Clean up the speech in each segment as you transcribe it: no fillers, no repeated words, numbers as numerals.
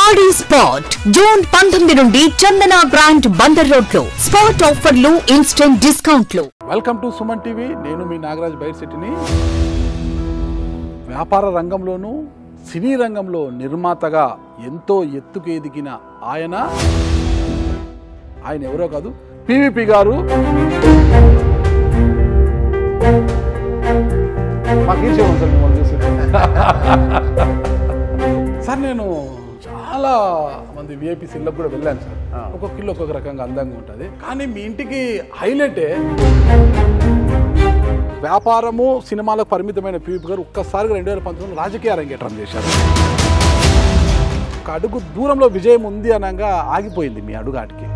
Saree spot June 19 నుండి చందన brand Bandar road లో spot ఆఫర్లు, ఇన్స్టెంట్ డిస్కౌంట్లు. Welcome to Suman TV. నేను మీ నాగరాజ్ బైర్సిటీని. వ్యాపార రంగంలోనూ సినీ రంగంలో నిర్మాతగా ఎంతో ఎత్తుకు ఎదిగిన ఆయన ఎవరో కాదు, పివిపి గారు. మాకు సార్ నేను చాలా మంది విఐపి సిల్లకు కూడా వెళ్ళాను సార్. ఒక్కొక్కళ్ళు ఒక్కొక్క రకంగా అందంగా ఉంటుంది. కానీ మీ ఇంటికి హైలైటే వ్యాపారము సినిమాలకు పరిమితమైన పివిపి గారు ఒక్కసారిగా 2019 రాజకీయ అరంగేట్రం చేశారు. ఒక అడుగు దూరంలో విజయం ఉంది అనగా ఆగిపోయింది మీ అడుగాటికి.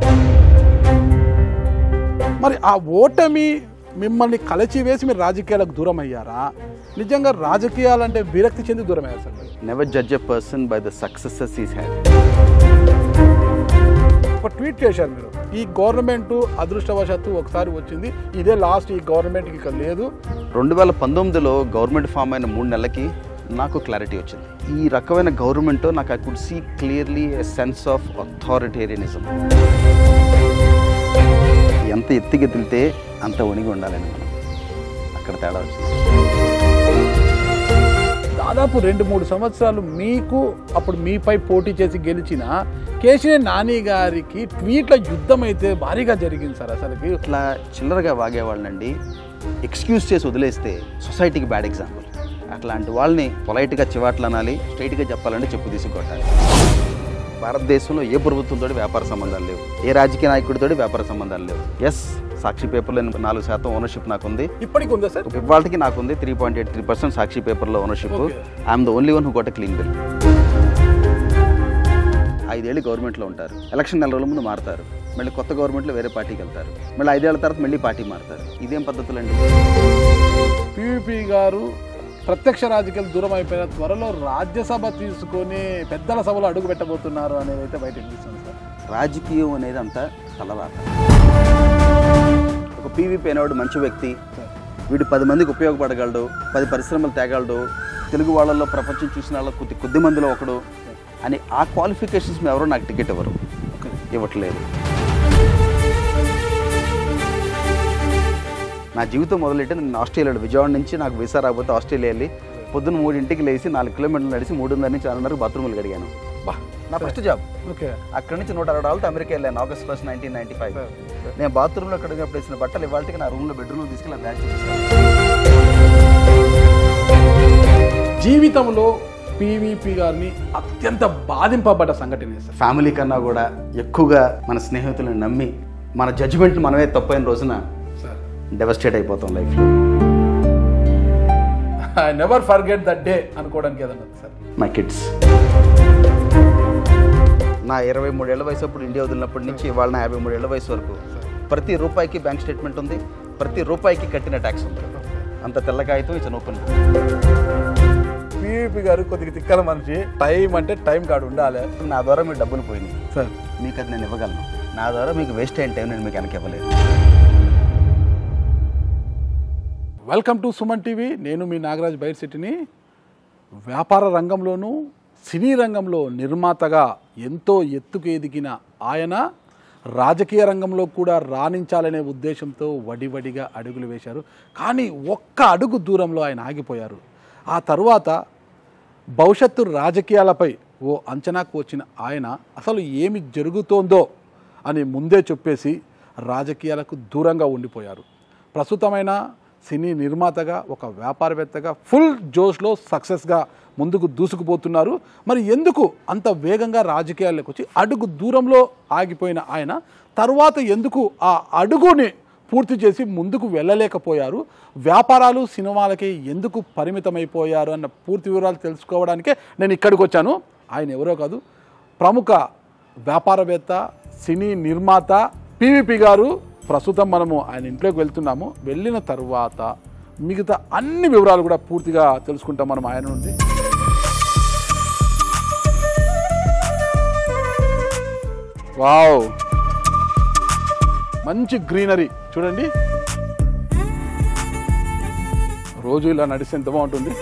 మరి ఆ ఓటమి మిమ్మల్ని కలచివేసి మీరు రాజకీయాలకు దూరం అయ్యారా? నిజంగా రాజకీయాలంటే విరక్తి చెంది దూరం అయ్యారు sir? Never judge a person by the successes he's had. ఒక ట్వీట్ చేశారు మీరు, ఈ గవర్నమెంట్ అదృష్టవశాత్తు ఒకసారి వచ్చింది, ఇదే లాస్ట్, ఈ గవర్నమెంట్కి ఇక లేదు. 2019లో గవర్నమెంట్ ఫామ్ అయిన 3 నెలలకి నాకు క్లారిటీ వచ్చింది. ఈ రకమైన గవర్నమెంట్ నాకు I could see clearly a sense of authoritarianism. ఎంత ఎత్తుకెదిలితే అంత వణిగి ఉండాలని మనం అక్కడ తేడా వచ్చింది. దాదాపు 2-3 సంవత్సరాలు మీకు అప్పుడు మీపై పోటీ చేసి గెలిచిన కేశినేని నాని గారికి ట్వీట్ల యుద్ధం అయితే భారీగా జరిగింది సార్. అసలుకి ఇట్లా చిల్లరగా వాగేవాళ్ళనండి ఎక్స్క్యూజ్ చేసి వదిలేస్తే సొసైటీకి బ్యాడ్ ఎగ్జాంపుల్. అట్లాంటి వాళ్ళని పొలైట్గా చివాట్లు అనాలి, స్ట్రైట్గా చెప్పాలంటే చెప్పు తీసుకొట్టాలి. భారతదేశంలో ఏ ప్రభుత్వంతో వ్యాపార సంబంధాలు లేవు, ఏ రాజకీయ నాయకుడితో వ్యాపార సంబంధాలు లేవు. ఎస్, సాక్షి పేపర్లో 4% ఓనర్షిప్ నాకుంది. ఇప్పటికి ఉందా సార్? ఇవాళకి నాకుంది 3.83% సాక్షి పేపర్లో ownership. I'm the only one who got a clean bill. 5 ఏళ్ళు గవర్నమెంట్లో ఉంటారు, ఎలక్షన్ 4 రోజుల ముందు మారుతారు, మళ్ళీ కొత్త గవర్నమెంట్లో వేరే పార్టీకి వెళ్తారు, మళ్ళీ 5 ఏళ్ల తర్వాత మళ్ళీ పార్టీ మారుతారు. ఇదేం పద్ధతులండి? పివిపి గారు ప్రత్యక్ష రాజకీయాలు దూరం అయిపోయిన త్వరలో రాజ్యసభ తీసుకొని పెద్దల సభలో అడుగు పెట్టబోతున్నారు అనేది అయితే బయట వినిపిస్తుంది సార్. రాజకీయం అనేది అంతా తలరాత. ఒక పివిపి అనేవాడు మంచి వ్యక్తి, వీడు 10 మందికి ఉపయోగపడగలడు, 10 పరిశ్రమలు తేగలడు, తెలుగు వాళ్ళల్లో ప్రపంచం చూసిన వాళ్ళ కొద్ది మందిలో ఒకడు అని ఆ క్వాలిఫికేషన్స్ ఎవరో నాకు టికెట్ ఇవ్వట్లేదు. నా జీవితం మొదలెట్టి నేను ఆస్ట్రేలియా, విజయవాడ నుంచి నాకు వీసా రాకపోతే ఆస్ట్రేలియా వెళ్ళి పొద్దున్న 3ంటికి లేచి 4 కిలోమీటర్లు నడిచి 3:30 నుంచి 6:30 బాత్రూమ్లు కడిగాను. నా ఫస్ట్ జాబ్. ఓకే. అక్కడి నుంచి $160 అమెరికా వెళ్ళాను August 1, 1995. నేను బాత్రూంలో కడిగినప్పుడు వేసిన బట్టలు ఇవాళకి నా రూమ్లో బెడ్రూమ్లో తీసుకెళ్ళి బ్యాగ్ చూపిస్తాను. జీవితంలో పివిపి గారిని అత్యంత బాధింపబడ్డ సంఘటన సార్. ఫ్యామిలీ కన్నా కూడా ఎక్కువగా మన స్నేహితులను నమ్మి మన జడ్జిమెంట్ మనమే తప్పైన రోజున డెవస్టేట్ అయిపోతాం లైఫ్లో. I never forget that day అనుకోవడానికి ఏదన్నా సార్? My kids. నా 23 ఏళ్ల వయసు అప్పుడు ఇండియా వదిలినప్పటి నుంచి ఇవాళ నా 53 ఏళ్ల వయసు వరకు ప్రతి రూపాయికి బ్యాంక్ స్టేట్మెంట్ ఉంది, ప్రతి రూపాయికి కట్టిన ట్యాక్స్ ఉంది. అంత తెల్ల కాగితం ఇట్స్ ఓపెన్. పివిపి గారు కొద్దిగా తిక్కల మనిషి. టైం అంటే టైం కాడు ఉండాలి. నా ద్వారా మీరు డబ్బులు పోయినాయి సార్, మీకు అది నేను ఇవ్వగలను. నా ద్వారా మీకు వేస్ట్ అయిన టైం నేను మీకు వెనక్కి ఇవ్వలేదు. Welcome to Suman TV. నేను మీ నాగరాజ్ బైర్సిటీని. వ్యాపార రంగంలోనూ సినీ రంగంలో నిర్మాతగా ఎంతో ఎత్తుకు ఎదిగిన ఆయన రాజకీయ రంగంలో కూడా రాణించాలనే ఉద్దేశంతో వడివడిగా అడుగులు వేశారు. కానీ ఒక్క అడుగు దూరంలో ఆయన ఆగిపోయారు. ఆ తరువాత భవిష్యత్తు రాజకీయాలపై ఓ అంచనాకు వచ్చిన ఆయన అసలు ఏమి జరుగుతోందో అని ముందే చెప్పేసి రాజకీయాలకు దూరంగా ఉండిపోయారు. ప్రస్తుతమైన సినీ నిర్మాతగా, ఒక వ్యాపారవేత్తగా ఫుల్ జోష్లో సక్సెస్గా ముందుకు దూసుకుపోతున్నారు. మరి ఎందుకు అంత వేగంగా రాజకీయాల్లోకి వచ్చి అడుగు దూరంలో ఆగిపోయిన ఆయన తర్వాత ఎందుకు ఆ అడుగుని పూర్తి చేసి ముందుకు వెళ్ళలేకపోయారు? వ్యాపారాలు సినిమాలకే ఎందుకు పరిమితమైపోయారు అన్న పూర్తి వివరాలు తెలుసుకోవడానికే నేను ఇక్కడికి వచ్చాను. ఆయన ఎవరో కాదు, ప్రముఖ వ్యాపారవేత్త, సినీ నిర్మాత పివిపి గారు. ప్రస్తుతం మనము ఆయన ఇంట్లోకి వెళ్తున్నాము. వెళ్ళిన తర్వాత మిగతా అన్ని వివరాలు కూడా పూర్తిగా తెలుసుకుంటాం మనం ఆయన నుండి. వావ్, మంచి గ్రీనరీ చూడండి. రోజు ఇలా నడిస్తే ఎంత బాగుంటుంది.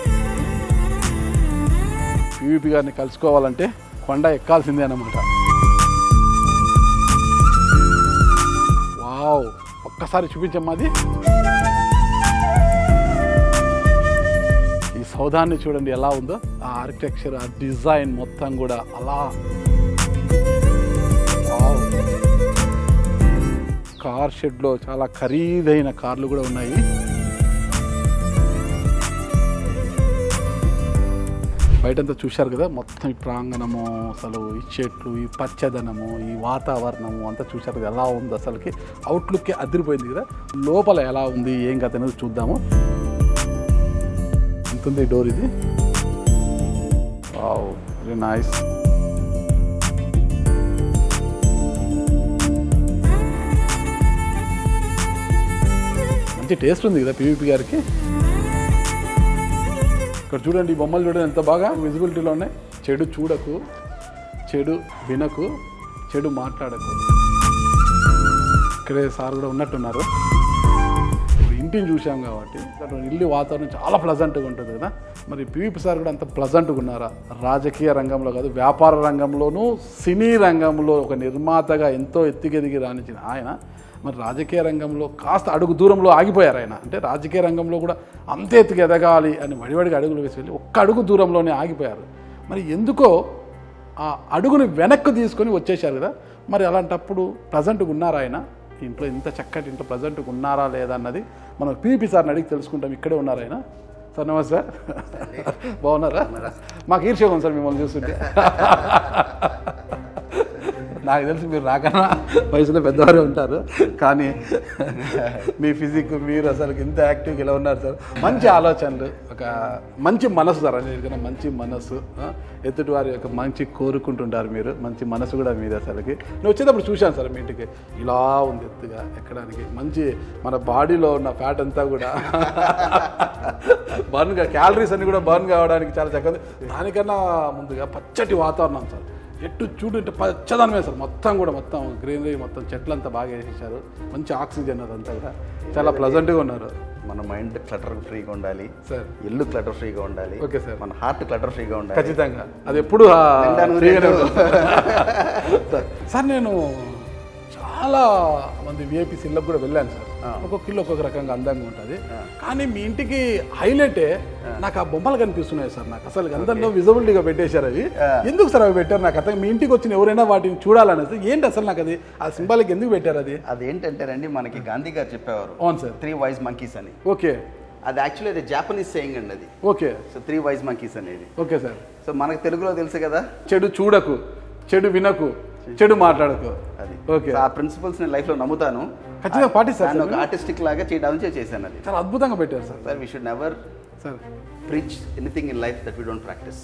పివిపి గారిని కలుసుకోవాలంటే కొండ ఎక్కాల్సిందే అన్నమాట. వావ్, ఒక్కసారి చూపించమ్మా అది. ఈ సౌధాన్ని చూడండి ఎలా ఉందో, ఆ ఆర్కిటెక్చర్, ఆ డిజైన్ మొత్తం కూడా అలా. కార్ షెడ్లో చాలా ఖరీదైన కార్లు కూడా ఉన్నాయి. బయటంతా చూశారు కదా, మొత్తం ఈ ప్రాంగణము, అసలు ఈ చెట్లు, ఈ పచ్చదనము, ఈ వాతావరణము అంతా చూశారు కదా ఎలా ఉంది. అసలుకి అవుట్లుక్కే అదిరిపోయింది కదా. లోపల ఎలా ఉంది, ఏం కథ అనేది చూద్దాము. ఉంటుంది డోర్ ఇది. Wow, very nice. మంచి టేస్ట్ ఉంది కదా పీవీపీ గారికి. ఇక్కడ చూడండి, ఈ బొమ్మలు చూడండి ఎంత బాగా విజిబిలిటీలో ఉన్నాయి. చెడు చూడకు, చెడు వినకు, చెడు మాట్లాడకు. ఇక్కడే సార్ కూడా ఉన్నట్టున్నారు. ఇంటిని చూసాం కాబట్టి ఇల్లు వాతావరణం చాలా ప్లజెంట్గా ఉంటుంది కదా. మరి పీవీపీ సార్ కూడా అంత ప్లజెంట్గా ఉన్నారా? రాజకీయ రంగంలో కాదు, వ్యాపార రంగంలోనూ సినీ రంగంలో ఒక నిర్మాతగా ఎంతో ఎత్తుకెదిగి రాణించిన ఆయన మరి రాజకీయ రంగంలో కాస్త అడుగు దూరంలో ఆగిపోయారు ఆయన. అంటే రాజకీయ రంగంలో కూడా అంతే ఎత్తుకు ఎదగాలి అని వడివడిగా అడుగులు వేసి వెళ్ళి ఒక్క అడుగు దూరంలోనే ఆగిపోయారు. మరి ఎందుకో ఆ అడుగుని వెనక్కి తీసుకొని వచ్చేసారు కదా. మరి అలాంటప్పుడు ప్రజెంట్గా ఉన్నారా ఆయన ఇంట్లో, ఇంత చక్కటి ఇంట్లో ప్రజెంట్గా ఉన్నారా లేదా అన్నది మనం పీవీపీ సార్ని అడిగి తెలుసుకుంటాం. ఇక్కడే ఉన్నారా ఆయన. సార్ నమస్తే. బాగున్నారా? మాకు ఈర్ష్యగా ఉంది సార్ మిమ్మల్ని చూస్తుంటే. నాకు తెలిసి మీరు నాకన్నా వయసులో పెద్దవారే ఉంటారు, కానీ మీ ఫిజిక్, మీరు అసలు ఇంత యాక్టివ్గా ఇలా ఉన్నారు సార్. మంచి ఆలోచనలు, ఒక మంచి మనసు సార్. అన్నిటికన్నా మంచి మనసు, ఎత్తుటి వారి యొక్క మంచి కోరుకుంటుంటారు మీరు. మంచి మనసు కూడా మీది. అసలుకి నేను వచ్చేటప్పుడు చూశాను సార్ మీ ఇంటికి, ఇలా ఉంది ఎత్తుగా ఎక్కడానికి. మంచి మన బాడీలో ఉన్న ఫ్యాట్ అంతా కూడా బర్న్గా, క్యాలరీస్ అన్ని కూడా బర్న్ కావడానికి చాలా చక్కగా. దానికన్నా ముందుగా పచ్చటి వాతావరణం సార్. ఎటు చూడు అంటే పచ్చదనమే సార్. మొత్తం కూడా మొత్తం గ్రీనరీ, మొత్తం చెట్లంతా బాగా వేసేసారు. మంచి ఆక్సిజన్ అదంతా కూడా చాలా ప్లజెంట్గా ఉన్నారు. మన మైండ్ క్లటర్ ఫ్రీగా ఉండాలి సార్, ఇల్లు క్లటర్ ఫ్రీగా ఉండాలి. Okay sir. మన హార్ట్ క్లటర్ ఫ్రీగా ఉండాలి. ఖచ్చితంగా అది ఎప్పుడు సార్. నేను చాలా మంది విఐపీస్ ఇళ్ళకు కూడా వెళ్ళాను సార్. ఒక్కొక్క ఇల్లు ఒక్కొక్క రకంగా అందంగా ఉంటుంది. కానీ మీ ఇంటికి హైలైటే నాకు ఆ బొమ్మలు కనిపిస్తున్నాయి సార్. నాకు అసలు అందరిలో విజిబిలిటీగా పెట్టేశారు అవి. ఎందుకు సార్ అవి పెట్టారు? నాకు అతను మీ ఇంటికి వచ్చిన ఎవరైనా వాటిని చూడాలనేది ఏంటి అసలు? నాకు అది ఆ సింబాలిక్ ఎందుకు పెట్టారు? అది ఏంటంటేనండి, మనకి గాంధీ గారు చెప్పేవారు. అవును సార్, 3 wise monkeys అని. ఓకే. అది యాక్చువల్లీ అది జాపనీస్ సేయింగ్ అండి అది. ఓకే. సో 3 wise monkeys అనేది. Okay sir. సో మనకు తెలుగులో తెలుసు కదా, చెడు చూడకు, చెడు వినకు, చెడు మాట్లాడకు. అది ఓకే. ఆ ప్రిన్సిపల్స్ నేను లైఫ్లో నమ్ముతాను. ఖచ్చితంగా పాటిస్తాను. ఒక ఆర్టిస్టిక్ లాగా చేయడానికి చేశాను. అది చాలా అద్భుతంగా పెట్టారు sir. Sir, we should never sir preach anything in life that we don't practice.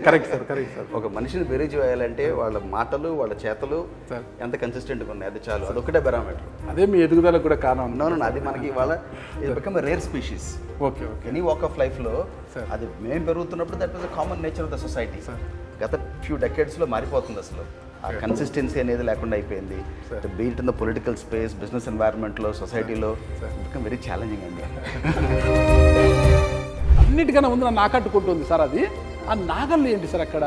Correct sir, correct sir. ఒక మనిషిని బెరీ చేయాలంటే వాళ్ళ మాటలు, వాళ్ళ చేతలు ఎంత కన్సిస్టెంట్గా ఉన్నాయి, అది చాలు. అదొక్కటే బెరామీటర్. అదే మీ ఎదుగుదలకు కూడా కారణం. అవును, అది మనకి ఇవాళ ఇది become rare species. Okay, okay. Any walk of లైఫ్లో అది మేము పెరుగుతున్నప్పుడు that was a common nature of the society. గత ఫ్యూ డెకేడ్స్లో మారిపోతుంది అసలు. ఆ కన్సిస్టెన్సీ అనేది లేకుండా అయిపోయింది. Be it in the political space, business ఎన్వైరన్మెంట్లో, సొసైటీలో బికమ్ వెరీ ఛాలెంజింగ్ అండి. అన్నిటికన్నా ముందు నన్ను ఆకట్టుకుంటుంది సార్ అది. ఆ నాగళ్ళు ఏంటి సార్ అక్కడ?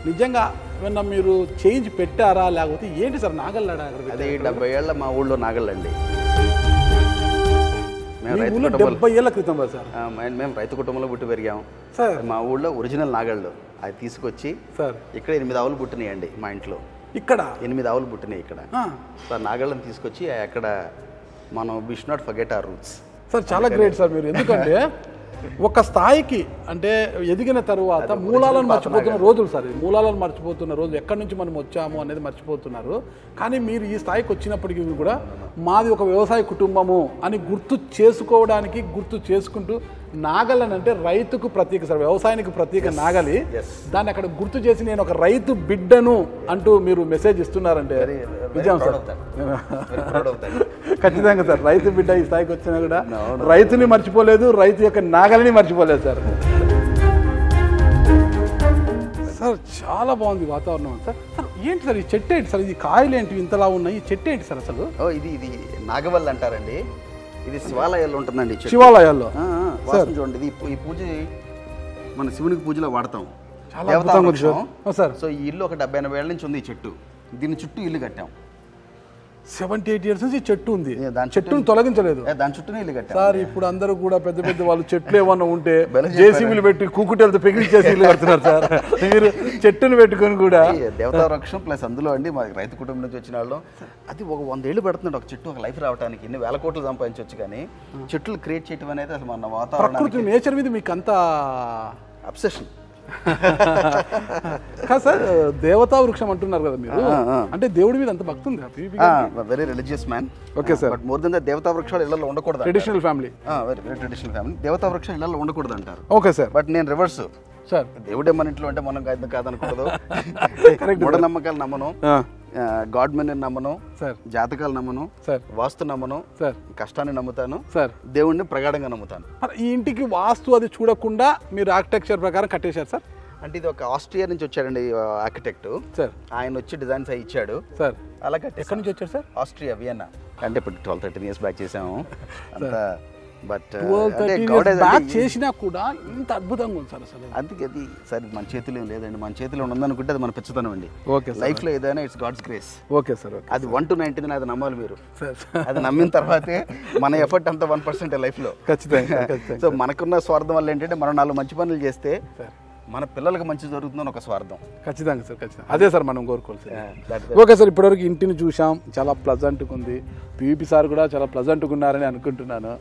నిజంగా ఏమన్నా మీరు చేంజ్ పెట్టారా లేకపోతే ఏంటి సార్ నాగళ్ళు? అది 70 ఏళ్ళ మా ఊళ్ళో నాగళ్ళండి. మేము 70 ఏళ్ళ క్రితం సార్. మేము రైతు కుటుంబంలో పుట్టి పెరిగాం సార్. మా ఊళ్ళో ఒరిజినల్ నాగళ్ళు అది తీసుకొచ్చి సార్ ఇక్కడ 8 ఆవులు పుట్టినాయండి మా ఇంట్లో. ఇక్కడ 8 ఆవులు పుట్టినాయి ఇక్కడ. సార్ నాగళ్ళని తీసుకొచ్చి అక్కడ మనం we should not forget our roots. Sir చాలా గ్రేట్ సార్ మీరు. ఎందుకంటే ఒక స్థాయికి అంటే ఎదిగిన తరువాత మూలాలను మర్చిపోతున్న రోజులు సార్. మూలాలను మర్చిపోతున్న రోజు, ఎక్కడి నుంచి మనం వచ్చాము అనేది మర్చిపోతున్నారు. కానీ మీరు ఈ స్థాయికి వచ్చినప్పటికీ కూడా మాది ఒక వ్యవసాయ కుటుంబము అని గుర్తు చేసుకోవడానికి, గుర్తు చేసుకుంటూ నాగలని అంటే రైతుకు ప్రతీక సార్, వ్యవసాయానికి ప్రతీక నాగలి. దాన్ని అక్కడ గుర్తు చేసి నేను ఒక రైతు బిడ్డను అంటూ మీరు మెసేజ్ ఇస్తున్నారంటే నిజం సార్. ఖచ్చితంగా సార్, రైతు బిడ్డ ఈ స్థాయికి వచ్చినా కూడా రైతుని మర్చిపోలేదు, రైతు యొక్క నాగలిని మర్చిపోలేదు సార్. సార్ చాలా బాగుంది వాతావరణం సార్. సార్ ఏంటి సార్ ఈ చెట్టు ఏంటి సార్? ఇది కాయలు ఏంటి ఇంతలా ఉన్నాయి? ఈ చెట్టు ఏంటి సార్ అసలు? ఇది నాగవల్లి అంటారండి. ఇది శివాలయాల్లో ఉంటుందండి. శివాలయాల్లో చూడండి, ఇది ఈ పూజ మన శివునికి పూజలో వాడతాం. సార్. సో ఈ ఇల్లు ఒక 70-80 ఏళ్ళ నుంచి ఉంది ఈ చెట్టు. దీని చుట్టూ ఇల్లు కట్టాం. 78 years నుంచి చెట్టు ఉంది, దాని చెట్టును తొలగించలేదు. దాని చుట్టూనే ఇల్లు కట్టాం సార్. ఇప్పుడు అందరూ కూడా పెద్ద పెద్ద వాళ్ళు చెట్లు ఏమన్నా ఉంటే జేసీబీలు పెట్టి కూకుటెలతో పెగిలిచేసి ఇల్లు కడుతున్నారు సార్. మీరు చెట్టును పెట్టుకొని కూడా దేవతా వృక్షం ప్లస్ అందులో అండి మా రైతు కుటుంబం నుంచి వచ్చిన వాళ్ళు అది ఒక 100 ఏళ్ళు పెడుతున్నాడు ఒక చెట్టు ఒక లైఫ్ రావడానికి. ఇన్ని వేల కోట్లు సంపాదించవచ్చు, కానీ చెట్లు క్రియేట్ చేయడం అనేది అసలు మన వాతావరణం నేచర్ మీద మీకు అంత అబ్సెషన్ కాదు సార్. దేవతా వృక్షం అంటున్నారు కదా మీరు, అంటే దేవుడి మీద అంత భక్తి ఉంది? Very religious man. Okay sir. But more than that దేవతా వృక్షాలు ఇళ్లలో ఉండకూడదు. Traditional family, very traditional family. దేవతా వృక్షాలు ఇళ్లలో ఉండకూడదు అంటారు. Okay sir. బట్ నేను రివర్స్ సార్. దేవుడే మన ఇంట్లో అంటే మనం కాదనకూడదు. మూఢనమ్మకాలు నమ్మను, గాడ్ మెన్ నమ్మను సార్, జాతకాలు నమ్మను సార్, వాస్తు నమ్మను సార్, కష్టాన్ని నమ్ముతాను సార్, దేవుడిని ప్రగాఢంగా నమ్ముతాను. ఈ ఇంటికి వాస్తు అది చూడకుండా మీరు ఆర్కిటెక్చర్ ప్రకారం కట్టేశారు సార్? అంటే ఇది ఒక ఆస్ట్రియా నుంచి వచ్చాడండి ఆర్కిటెక్ట్ సార్. ఆయన వచ్చి డిజైన్స్ అవి ఇచ్చాడు సార్. అలా ఎక్కడి నుంచి వచ్చాడు సార్? Austria, Vienna. అంటే ఇప్పుడు 12-13 years బ్యాక్ చేసాము అంతా. బట్ చేసినా కూడా ఇంత అద్భుతంగా ఉంది సార్ అసలు. అందుకే అది సరే మన చేతిలో ఏం లేదండి, మన చేతిలో ఉందనుకుంటే అది మన పిచ్చతనం అండి. ఓకే, లైఫ్ లో ఏదైనా it's God's grace. Okay sir. అది 1 to 99 అది నమ్మాలి మీరు. అది నమ్మిన తర్వాతే మన ఎఫర్ట్ అంతా 1% లైఫ్ లో. ఖచ్చితంగా. సో మనకున్న స్వార్థం వల్ల ఏంటంటే మనం 4 మంచి పనులు చేస్తే మన పిల్లలకు మంచి జరుగుతుందని ఒక స్వార్థం. ఖచ్చితంగా సార్, ఖచ్చితంగా అదే సార్ మనం కోరుకోవాలి. ఓకే సార్, ఇప్పటివరకు ఇంటిని చూసాం, చాలా ప్లజెంట్గా ఉంది. పీవీపీ సార్ కూడా చాలా ప్లజెంట్గా ఉన్నారని అనుకుంటున్నాను.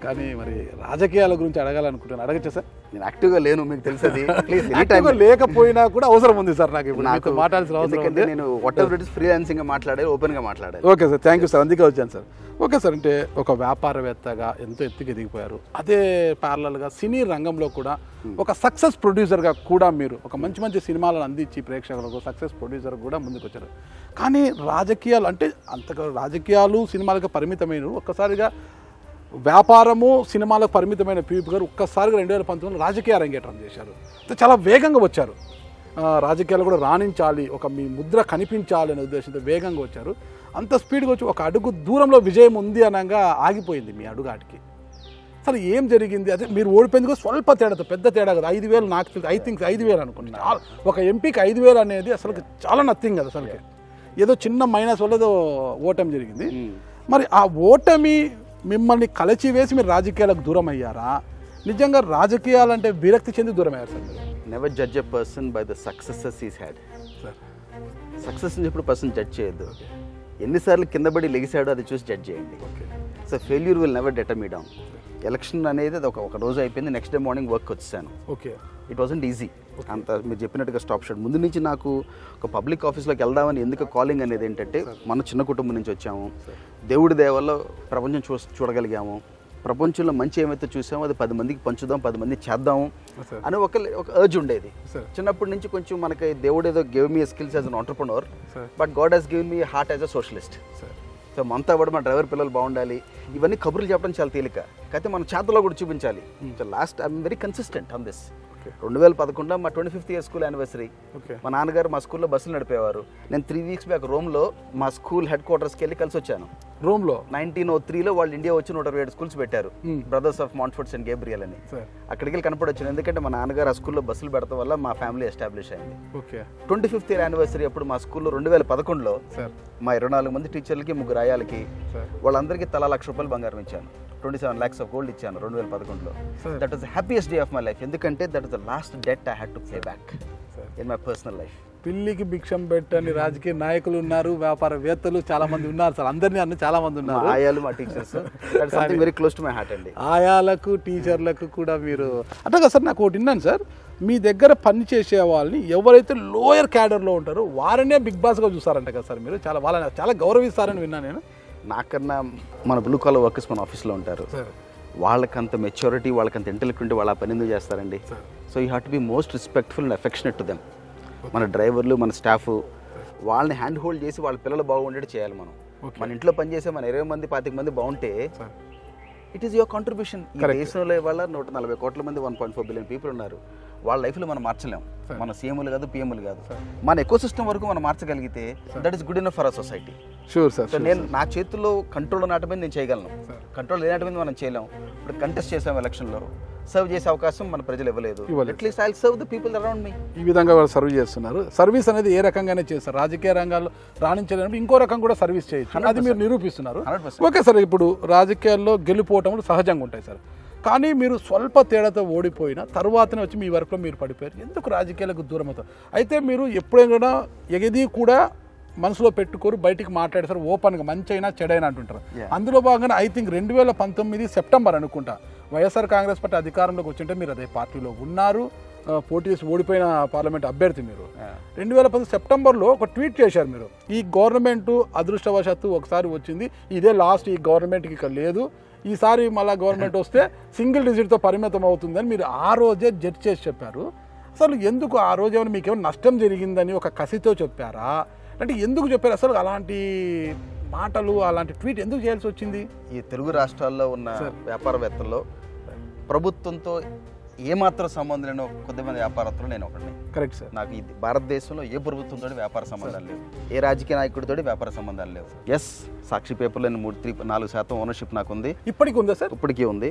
కానీ మరి రాజకీయాల గురించి అడగాలనుకుంటున్నాను, అడగచ్చా సార్? నేను యాక్టివ్గా లేను, మీకు తెలుసది. లేకపోయినా కూడా అవసరం ఉంది సార్ నాకు ఇప్పుడు నాకు మాట్లాడాల్సిన అవసరం ఉంది. నేను వాటెవర్ ఇట్ ఇస్ ఫ్రీలాన్సింగ్ మాట్లాడే, ఓపెన్గా మాట్లాడాలి. Okay sir, thank you sir, అందుకే వచ్చాను సార్. ఓకే సార్, అంటే ఒక వ్యాపారవేత్తగా ఎంతో ఎత్తుకు ఎదిగిపోయారు. అదే ప్యారలల్గా సినీ రంగంలో కూడా ఒక సక్సెస్ ప్రొడ్యూసర్గా కూడా మీరు ఒక మంచి మంచి సినిమాలను అందించి ప్రేక్షకులకు సక్సెస్ ప్రొడ్యూసర్ కూడా ముందుకు వచ్చారు. కానీ రాజకీయాలు అంటే అంతగా రాజకీయాలు సినిమాలకు పరిమితమైన ఒక్కసారిగా వ్యాపారము సినిమాలకు పరిమితమైన పీవీపీ గారు ఒక్కసారిగా 2019లో రాజకీయ అరంగేట్రం చేశారు. చాలా వేగంగా వచ్చారు, రాజకీయాలు కూడా రాణించాలి, ఒక మీ ముద్ర కనిపించాలి అనే ఉద్దేశంతో వేగంగా వచ్చారు. అంత స్పీడ్గా వచ్చి ఒక అడుగు దూరంలో విజయం ఉంది అనగా ఆగిపోయింది మీ అడుగాటికి. అసలు ఏం జరిగింది? అదే మీరు ఓడిపోయింది స్వల్ప తేడాతో, పెద్ద తేడా కదా. 5,000 నాకు తెలిసి 5,000 అనుకుంటున్నాను. ఒక ఎంపీకి 5,000 అనేది అసలు చాలా నథింగ్ కదా అసలుకి. ఏదో చిన్న మైనస్ వల్ల ఏదో ఓటమి జరిగింది. మరి ఆ ఓటమి మిమ్మల్ని కలచివేసి మీరు రాజకీయాలకు దూరం అయ్యారా? నిజంగా రాజకీయాలంటే విరక్తి చెంది దూరం అయ్యారు సార్ మీరు? Never judge a person by the successes is had. Success నుంచి ఇప్పుడు పర్సన్ జడ్జ్ చేయొద్దు. ఎన్నిసార్లు కింద పడి లెగిసాడో అది చూసి జడ్జ్ చేయండి. So failure will never డెటర్ me down. Election అనేది అది ఒక రోజు అయిపోయింది, నెక్స్ట్ డే మార్నింగ్ వర్క్ వచ్చేసాను. Okay, it wasn't easy. అంత మీరు చెప్పినట్టుగా స్టాప్ షాట్. ముందు నుంచి నాకు ఒక పబ్లిక్ ఆఫీస్లోకి వెళ్దామని ఎందుకు కాలింగ్ అనేది ఏంటంటే, మన చిన్న కుటుంబం నుంచి వచ్చాము, దేవుడి దయవల్ల ప్రపంచం చూడగలిగాము, ప్రపంచంలో మంచి ఏమైతే చూసామో అది 10 మందికి పంచుదాం, 10 మంది చేద్దాము అని ఒక అర్జ్ ఉండేది. చిన్నప్పటి నుంచి కొంచెం మనకి దేవుడు ఏదో give me skills as an entrepreneur, but God has given me heart as a socialist. So మనతో పాటు మన డ్రైవర్ పిల్లలు బాగుండాలి, ఇవన్నీ కబుర్లు చెప్పడం చాలా తేలిక, అయితే మన చేతలో కూడా చూపించాలి. So last I'm very consistent on this. 2011లో మా 25th year స్కూల్ యానివర్సరీ. మా నాన్నగారు మా స్కూల్లో బస్సులు నడిపేవారు. నేను 3 weeks బ్యాక్ రోమ్లో మా స్కూల్ హెడ్ క్వార్టర్స్కి వెళ్ళి కలిసి వచ్చాను. రోమ్లో 1903లో వాళ్ళు ఇండియా వచ్చి 127 స్కూల్స్ పెట్టారు, బ్రదర్స్ ఆఫ్ మాంట్ఫోర్ట్స్ అండ్ గేబ్రియల్ అని. అక్కడికి వెళ్ళి కనపడొచ్చాను, ఎందుకంటే మా నాన్నగారు ఆ స్కూల్లో బస్సులు పెడతాం వల్ల మా ఫ్యామిలీ ఎస్టాబ్లిష్ అయింది. 25th year యానివర్సరీ అప్పుడు మా స్కూల్లో 2011లో మా 24 మంది టీచర్లకి 3 ఆయాలకి వాళ్ళందరికీ తలా ₹1,00,000 బంగారం ఇచ్చాను. 27 lakhs of gold ఇచ్చాను 2011లో. That was the happiest day of my life, ఎందుకంటే that was the last debt I had to pay back in my personal life. పిల్లికి భిక్షం పెట్టని రాజకీయ నాయకులు ఉన్నారు, వ్యాపారవేత్తలు చాలా మంది ఉన్నారు సార్. అందరినీ అన్న చాలా మంది ఉన్నారు. ఆయాలు మా teachers very close to my heart అండి. ఆయాలకు టీచర్లకు కూడా మీరు అట్లాగా సార్. నాకు ఒకటి విన్నాను సార్, మీ దగ్గర పని చేసే వాళ్ళని ఎవరైతే లోయర్ క్యాడర్లో ఉంటారో వారనే బిగ్ బాస్గా చూస్తారంట కదా సార్ మీరు? వాళ్ళని చాలా గౌరవిస్తారని విన్నాను నేను. నాకన్నా మన బ్లూ కాలర్ వర్కర్స్ మన ఆఫీస్లో ఉంటారు, వాళ్ళకంత మెచ్యూరిటీ, వాళ్ళకంత ఇంటెలిజెంట్, వాళ్ళ పని ఎందుకు చేస్తారండి? So you have to be most respectful and affectionate to them. మన డ్రైవర్లు, మన స్టాఫ్, వాళ్ళని హ్యాండ్ హోల్డ్ చేసి వాళ్ళ పిల్లలు బాగుండేది చేయాలి మనం. మన ఇంట్లో పనిచేసే మన 20 మంది 25 మంది బాగుంటే ఇట్ ఈస్ యువర్ కాంట్రిబ్యూషన్. ఈ దేశంలో ఇవాళ 140 కోట్ల మంది 1.4 బిలియన్ పీపుల్ ఉన్నారు. వాళ్ళ లైఫ్లో మనం మార్చలేం, మన సీఎంలు కాదు, పిఎంలు కాదు. మన ఎకో సిస్టమ్ వరకు మనం మార్చగలిగితే that is good enough for our society. Sure sir. So నేను నా చేతుల్లో కంట్రోల్ నాటి మీద నేను చేయగలను, కంట్రోల్ లేనటి మీద మనం చేయలేం. ఇప్పుడు కంటెస్ట్ చేసాం ఎలక్షన్లో, సర్వ్ చేసే అవకాశం మన ప్రజలు ఇవ్వలేదు. At least I will serve the people around me. ఈ విధంగా వాళ్ళు సర్వ్ చేస్తున్నారు. సర్వీస్ అనేది ఏ రకంగానే చేస్తారు. రాజకీయ రంగాల్లో రాణించడానికి ఇంకో రకం కూడా సర్వీస్ చేయొచ్చు, అది మీరు నిరూపిస్తున్నారు. ఓకే సార్, ఇప్పుడు రాజకీయాల్లో గెలుపోవటములు సహజంగా ఉంటాయి సార్, కానీ మీరు స్వల్ప తేడాతో ఓడిపోయిన తర్వాతనే వచ్చి మీ వర్క్లో మీరు పడిపోయారు. ఎందుకు రాజకీయాలకు దూరం అవుతారు? అయితే మీరు ఎప్పుడైనా ఏది కూడా మనసులో పెట్టుకోరు, బయటికి మాట్లాడతారు ఓపెన్గా, మంచి అయినా చెడైనా అంటుంటారు. అందులో భాగంగా ఐ థింక్ 2019 సెప్టెంబర్ అనుకుంటా వైఎస్ఆర్ కాంగ్రెస్ పార్టీ అధికారంలోకి వచ్చింటే మీరు అదే పార్టీలో ఉన్నారు, పోటీ చేసి ఓడిపోయిన పార్లమెంట్ అభ్యర్థి మీరు. 2010 సెప్టెంబర్లో ఒక ట్వీట్ చేశారు మీరు, ఈ గవర్నమెంట్ అదృష్టవశాత్తు ఒకసారి వచ్చింది, ఇదే లాస్ట్, ఈ గవర్నమెంట్కి ఇక్కడ లేదు, ఈసారి మళ్ళీ గవర్నమెంట్ వస్తే సింగిల్ డిజిట్తో పరిమితం అవుతుందని మీరు ఆ రోజే జడ్జ్ చేసి చెప్పారు. అసలు ఎందుకు ఆ రోజు ఏమైనా మీకు ఏమైనా నష్టం జరిగిందని ఒక కసితో చెప్పారా, అంటే ఎందుకు చెప్పారు? అసలు అలాంటి మాటలు, అలాంటి ట్వీట్ ఎందుకు చేయాల్సి వచ్చింది? ఈ తెలుగు రాష్ట్రాల్లో ఉన్న వ్యాపారవేత్తల్లో ప్రభుత్వంతో ఏమాత్రం సంబంధం లేని కొద్దిమంది వ్యాపారస్తులు నేను ఒకటి. Correct sir. నాకు ఈ భారతదేశంలో ఏ ప్రభుత్వంతో వ్యాపార సంబంధాలు లేవు, ఏ రాజకీయ నాయకుడితో వ్యాపార సంబంధాలు లేవు. ఎస్, సాక్షి పేపర్లో 4% ఓనర్షిప్ నాకు ఉంది. ఇప్పటికీ ఉందా సార్? ఇప్పటికీ ఉంది.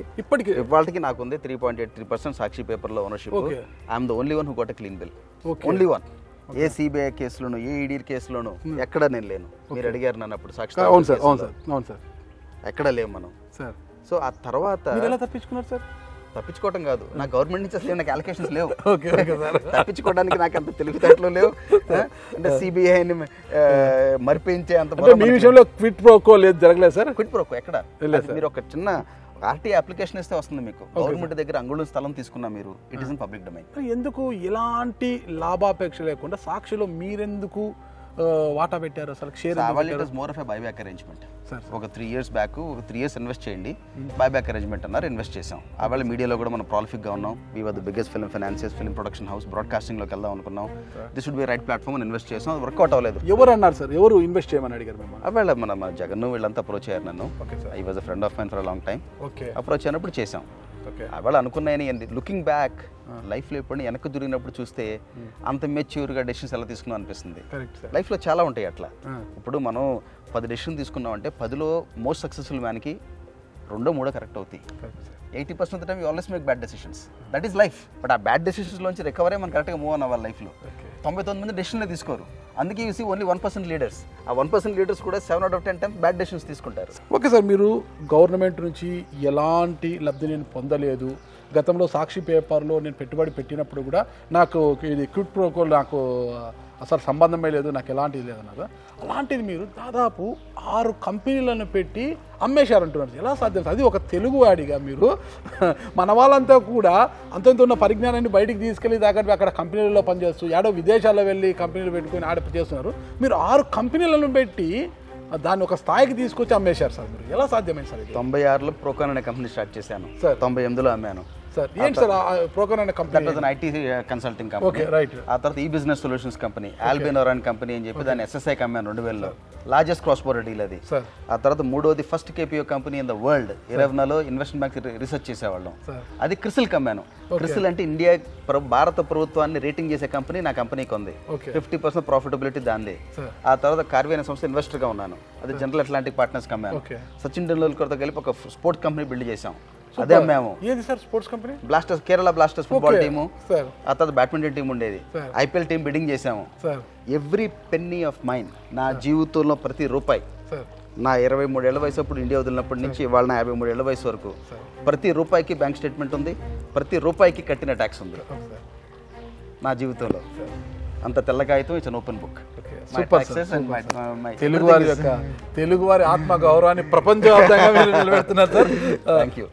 ఇవాళకి నాకు ఉంది 3.83% సాక్షి పేపర్లో ownership. I'm the only one who got a clean bill, only one. ఏ సిబిఐ కేసులోను, ఏ ఈడీ కేసులోను ఎక్కడ నేను లేను. మీరు అడిగారు నన్ను అప్పుడు సాక్షి, ఎక్కడ లేవు మనం సార్. సో ఆ తర్వాత ఎలా తప్పించుకున్నారు సార్? తప్పించుకోవటం కాదు, నా గవర్నమెంట్ నుంచి అసలు నాకు అలొకేషన్స్ లేవు. తప్పించుకోవడానికి నాకు అంత తెలివితేటలు లేవు. అంటే సిబిఐని మరిపించే అంత మీ విషయంలో క్విట్ ప్రోకో లేదు, జరగలేదు సార్? క్విట్ ప్రోకో ఎక్కడ? మీరు ఒక చిన్న ఆర్టీ అప్లికేషన్ ఇస్తే వస్తుంది మీకు. గవర్నమెంట్ దగ్గర అంగుళం స్థలం తీసుకున్నా మీరు, it is in public domain. ఎందుకు ఇలాంటి లాభాపేక్ష లేకుండా సాక్షిలో మీరెందుకు వాటా పెట్టారు అసలు? Share more of a buyback arrangement. ఒక 3 years బ్యాక్, ఒక 3 years ఇన్వెస్ట్ చేయండి, బైబ్యాక్ అరేంజ్మెంట్ అన్నారు, ఇన్వెస్ట్ చేసాం. ఆవేళ మీడియాలో కూడా మనం ప్రాలిఫిక్గా ఉన్నాం. We were the biggest film financiers, film production house, బ్రాడ్కాస్టింగ్లోకి వెళ్దాం అనుకున్నాం. This would be right platform అని ఇన్వెస్ట్ చేసాం. అది వర్కౌట్ అవ్వలేదు. ఎవరు అన్నారు సార్? ఎవరు ఇన్వెస్ట్ చేయమని అడిగారు మిమ్మల్ని? ఆవేళ మన జగన్ వీళ్ళంతా అప్రోచ్ అయ్యారు నన్ను. I was a friend of mine for a long time. Approach అయినప్పుడు చేసాం. ఆవేళ అనుకున్నాయని, లుకింగ్ బ్యాక్ లైఫ్లో ఎప్పుడు వెనక్కి దూరినప్పుడు చూస్తే అంత మెచ్యూర్గా డెసిషన్స్ ఎలా తీసుకున్నాం అనిపిస్తుంది. లైఫ్లో చాలా ఉంటాయి అట్లా. ఇప్పుడు మనం 10 డెసిషన్ తీసుకున్నామంటే 10లో మోస్ట్ సక్సెస్ఫుల్ మ్యాన్కి 2-3 కరెక్ట్ అవుతాయి. 80% of the time you always make bad decisions. That is life. But ఆ బ్యాడ్ డెసిషన్స్లోంచి రికవరీ మనం కరెక్ట్గా మూవ్ అన్న వాళ్ళ లైఫ్లో 99% డెసిషన్లే తీసుకోరు. అందుకే యూ సీ ఓన్లీ 1% లీడర్స్. ఆ 1% లీడర్స్ కూడా 7 out of 10 times bad decisions తీసుకుంటారు. ఓకే సార్, మీరు గవర్నమెంట్ నుంచి ఎలాంటి లబ్ధి నేను పొందలేదు. గతంలో సాక్షి పేపర్లో నేను పెట్టుబడి పెట్టినప్పుడు కూడా నాకు ఇది క్విట్ ప్రోకో నాకు అసలు సంబంధమే లేదు, నాకు ఎలాంటిది లేదన్నారు. అలాంటిది మీరు దాదాపు 6 కంపెనీలను పెట్టి అమ్మేశారంటున్నారు. ఎలా సాధ్యం? అది ఒక తెలుగువాడిగా మీరు మన వాళ్ళంతా కూడా అంతంత ఉన్న పరిజ్ఞానాన్ని బయటికి తీసుకెళ్ళి దాకా అక్కడ కంపెనీలలో పనిచేస్తూ ఏడో విదేశాల్లో వెళ్ళి కంపెనీలు పెట్టుకొని ఆడ చేస్తున్నారు. మీరు 6 కంపెనీలను పెట్టి దాన్ని ఒక స్థాయికి తీసుకొచ్చి అమ్మేశారు సార్. మీరు ఎలా సాధ్యమైంది సార్? 96లో ప్రోకాన్ అనే కంపెనీ స్టార్ట్ చేశాను సార్. 98లో అమ్మాను సార్. ఏంటి సార్ ప్రోకాన్ అనే కంపెనీ? IT consulting company. ఆ తర్వాత ఈ బిజినెస్ సొల్యూషన్స్ కంపెనీ, ఆల్బినోర్ అనే కంపెనీ అని చెప్పి దాన్ని SSI అమ్మాను 2000లో. లార్జెస్ట్ క్రాస్ బోర్డర్ డీల్ అది. ఆ తర్వాత 3వది first KPO company in the world. 20లో ఇన్వెస్ట్మెంట్ బ్యాంక్ రీసెర్చ్ చేసేవాళ్ళం. అది క్రిసిల్ అమ్మాను. క్రిసిల్ అంటే ఇండియా భారత ప్రభుత్వాన్ని రేటింగ్ చేసే కంపెనీ నా కంపెనీకి ఉంది. 50% ప్రాఫిటబిలిటీ దాందే. ఆ తర్వాత కార్వి అనే సంస్థ ఇన్వెస్టర్గా ఉన్నాను. అది జనరల్ అట్లాంటిక్ పార్ట్నర్స్ అమ్మాను. సచిన్ టెండూల్కర్తో కలిపి ఒక స్పోర్ట్స్ కంపెనీ బిల్డ్ చేసాం. అదే అమ్మాము. ఏది sir sports company? Blasters, Kerala blasters football team. ఆ తర్వాత బ్యాడ్మింటన్ టీం ఉండేది. IPL టీం బిడ్డింగ్ చేసాము. ఎవ్రీ పెన్నీ ఆఫ్ మైన్, నా జీవితంలో ప్రతి రూపాయి, నా 23 ఏళ్ల వయసు అప్పుడు ఇండియా వదిలినప్పటి నుంచి ఇవాళ నా 53 ఏళ్ల వయసు వరకు ప్రతి రూపాయికి బ్యాంక్ స్టేట్మెంట్ ఉంది, ప్రతి రూపాయికి కట్టిన ట్యాక్స్ ఉంది నా జీవితంలో. అంత తెల్ల కాగితం, it's an open book. Super sir. తెలుగువారి ఆత్మ గౌరవాన్ని ప్రపంచవ్యాప్తంగా మీరు నిలబెడుతున్నారు సార్.